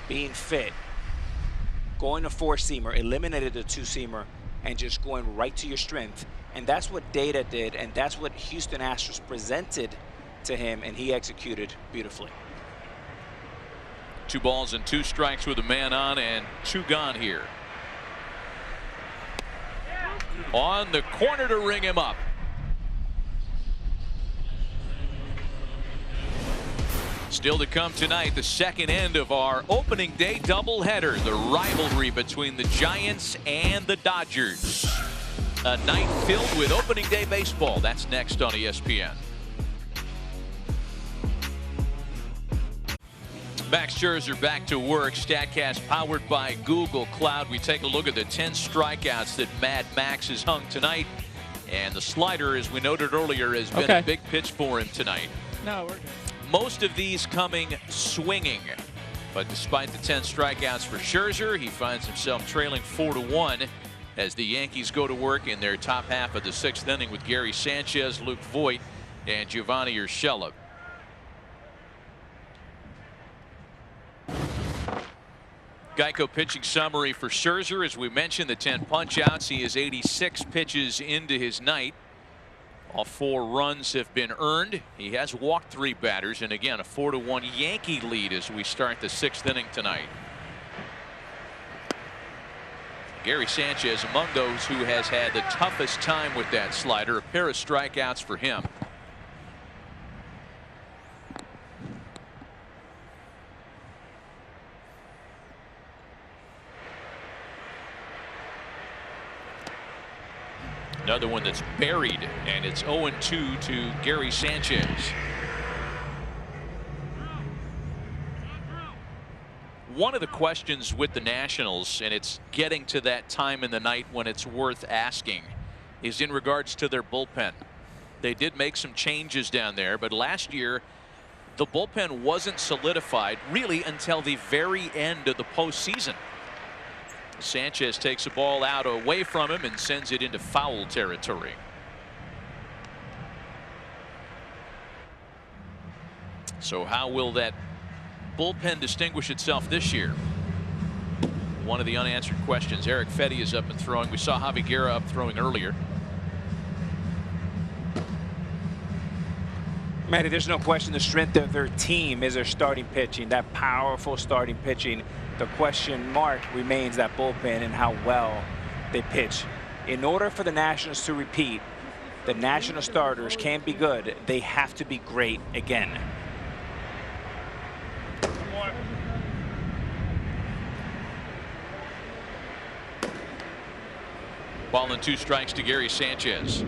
[SPEAKER 2] being fit, going to four-seamer, eliminated the two-seamer, and just going right to your strength. And that's what data did, and that's what Houston Astros presented to him, and he executed beautifully.
[SPEAKER 6] 2 balls and 2 strikes with a man on and 2 gone here. On the corner to ring him up. Still to come tonight, the second end of our opening day doubleheader, the rivalry between the Giants and the Dodgers. A night filled with opening day baseball. That's next on ESPN. Max Scherzer back to work. StatCast powered by Google Cloud. We take a look at the 10 strikeouts that Mad Max has hung tonight. And the slider, as we noted earlier, has been a big pitch for him tonight.
[SPEAKER 5] No, we're good.
[SPEAKER 6] Most of these coming swinging. But despite the 10 strikeouts for Scherzer, he finds himself trailing 4-1 as the Yankees go to work in their top half of the 6th inning with Gary Sanchez, Luke Voit, and Giovanni Urshela. Geico pitching summary for Scherzer. As we mentioned, the 10 punch-outs. He is 86 pitches into his night. All 4 runs have been earned. He has walked 3 batters, and again, a 4-1 Yankee lead as we start the 6th inning tonight. Gary Sanchez among those who has had the toughest time with that slider. A pair of strikeouts for him. Another one that's buried, and it's 0-2 to Gary Sanchez. One of the questions with the Nationals, and it's getting to that time in the night when it's worth asking, is in regards to their bullpen. They did make some changes down there, but last year the bullpen wasn't solidified really until the very end of the postseason. Sanchez takes a ball out away from him and sends it into foul territory. So how will that bullpen distinguish itself this year? One of the unanswered questions. Eric Fetty is up and throwing. We saw Javi Guerra up throwing earlier.
[SPEAKER 2] Matty, there's no question the strength of their team is their starting pitching, that powerful starting pitching. The question mark remains that bullpen and how well they pitch. In order for the Nationals to repeat, the National starters can't be good. They have to be great again.
[SPEAKER 6] Ball and 2 strikes to Gary Sanchez.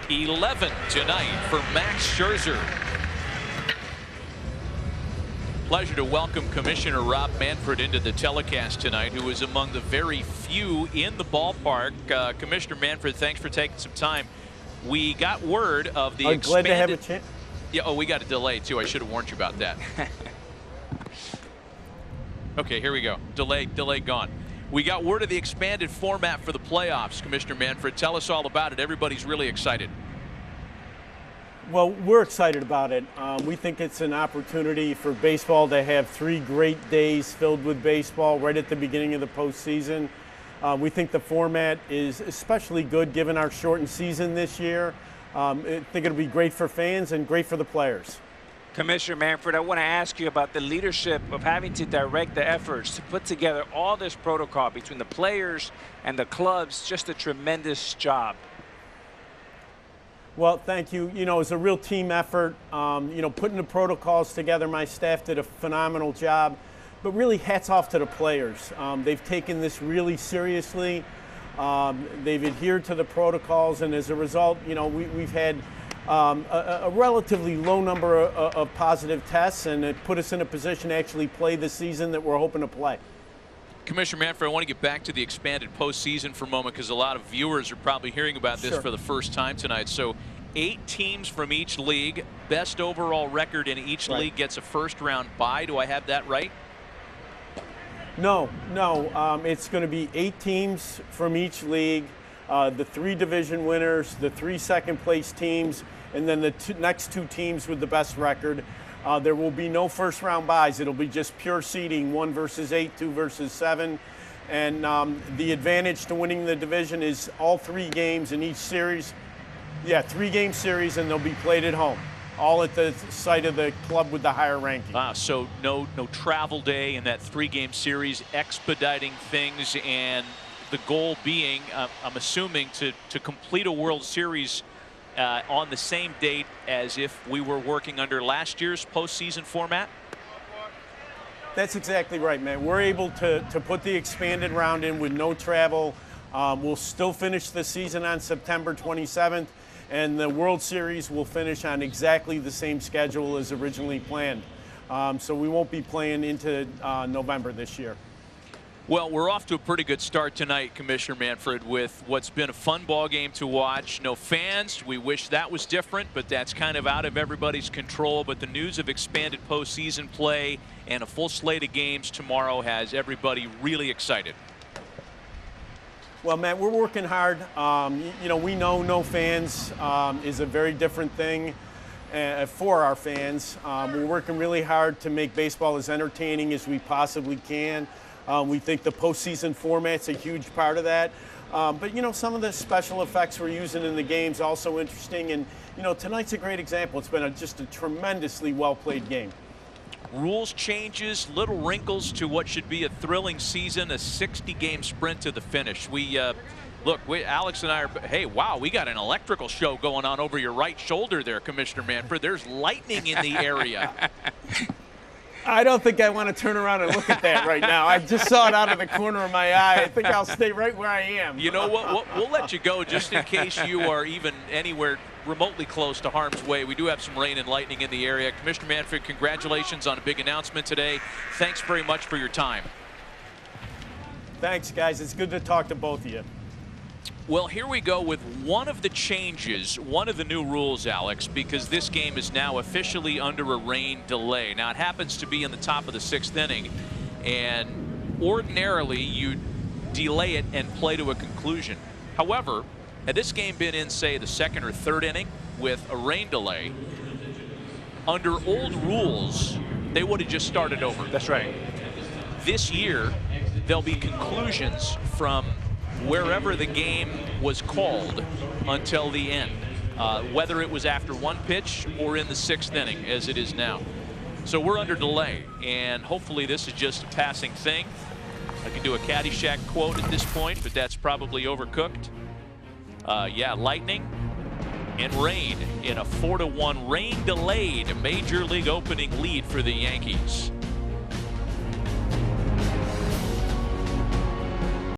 [SPEAKER 6] .11 tonight for Max Scherzer. Pleasure to welcome Commissioner Rob Manfred into the telecast tonight, who is among the very few in the ballpark. Commissioner Manfred, thanks for taking some time. We got word of the expanded.
[SPEAKER 14] Glad to have a chance.
[SPEAKER 6] Yeah, oh, we got a delay too. I should have warned you about that. Okay, here we go. Delay gone. We got word of the expanded format for the playoffs. Commissioner Manfred, tell us all about it. Everybody's really excited.
[SPEAKER 14] Well, we're excited about it. We think it's an opportunity for baseball to have 3 great days filled with baseball right at the beginning of the postseason. We think the format is especially good given our shortened season this year. I think it'll be great for fans and great for the players.
[SPEAKER 2] Commissioner Manfred, I want to ask you about the leadership of having to direct the efforts to put together all this protocol between the players and the clubs. Just a tremendous job.
[SPEAKER 14] Well, thank you. You know, it's a real team effort. You know, putting the protocols together, my staff did a phenomenal job. But really, hats off to the players. They've taken this really seriously. They've adhered to the protocols, and as a result, you know, we've had a relatively low number of positive tests, and it put us in a position to actually play the season that we're hoping to play.
[SPEAKER 6] Commissioner Manfred, I want to get back to the expanded postseason for a moment because a lot of viewers are probably hearing about this for the first time tonight. So 8 teams from each league, best overall record in each league gets a first-round bye. Do I have that right?
[SPEAKER 14] No. It's going to be 8 teams from each league. The 3 division winners, the 3 second-place teams, and then the next 2 teams with the best record. There will be no first-round byes. It'll be just pure seeding, 1 versus 8, 2 versus 7. And the advantage to winning the division is all 3 games in each series. Yeah, 3-game series, and they'll be played at home, all at the site of the club with the higher ranking.
[SPEAKER 6] So no travel day in that 3-game series, expediting things, and the goal being, I'm assuming, to complete a World Series on the same date as if we were working under last year's postseason format?
[SPEAKER 14] That's exactly right, man. We're able to put the expanded round in with no travel. We'll still finish the season on September 27th, and the World Series will finish on exactly the same schedule as originally planned. So we won't be playing into November this year.
[SPEAKER 6] Well, we're off to a pretty good start tonight, Commissioner Manfred, with what's been a fun ball game to watch. No fans. We wish that was different, but that's kind of out of everybody's control. But the news of expanded postseason play and a full slate of games tomorrow has everybody really excited.
[SPEAKER 14] Well, Matt, we're working hard. You know, we know no fans is a very different thing for our fans. We're working really hard to make baseball as entertaining as we possibly can. We think the postseason format's a huge part of that. But, you know, some of the special effects we're using in the game's also interesting. And, you know, tonight's a great example. It's been just a tremendously well-played game.
[SPEAKER 6] Rules changes, little wrinkles to what should be a thrilling season, a 60-game sprint to the finish. Alex and I are, hey, wow, we got an electrical show going on over your right shoulder there, Commissioner Manfred. There's lightning in the area.
[SPEAKER 14] I don't think I want to turn around and look at that right now. I just saw it out of the corner of my eye. I think I'll stay right where I am.
[SPEAKER 6] You know what? We'll let you go just in case you are even anywhere remotely close to harm's way. We do have some rain and lightning in the area. Commissioner Manfred, congratulations on a big announcement today. Thanks very much for your time.
[SPEAKER 14] Thanks, guys. It's good to talk to both of you.
[SPEAKER 6] Well, here we go with one of the changes, one of the new rules, Alex, because this game is now officially under a rain delay. Now, it happens to be in the top of the 6th inning, and ordinarily you delay it and play to a conclusion. However, had this game been in, say, the 2nd or 3rd inning with a rain delay, under old rules, they would have just started over.
[SPEAKER 2] That's right.
[SPEAKER 6] This year, there'll be conclusions from wherever the game was called until the end, whether it was after 1 pitch or in the 6th inning, as it is now. So we're under delay, and hopefully this is just a passing thing. I could do a Caddyshack quote at this point, but that's probably overcooked. Yeah, lightning and rain in a 4-1 rain delayed Major League opening lead for the Yankees.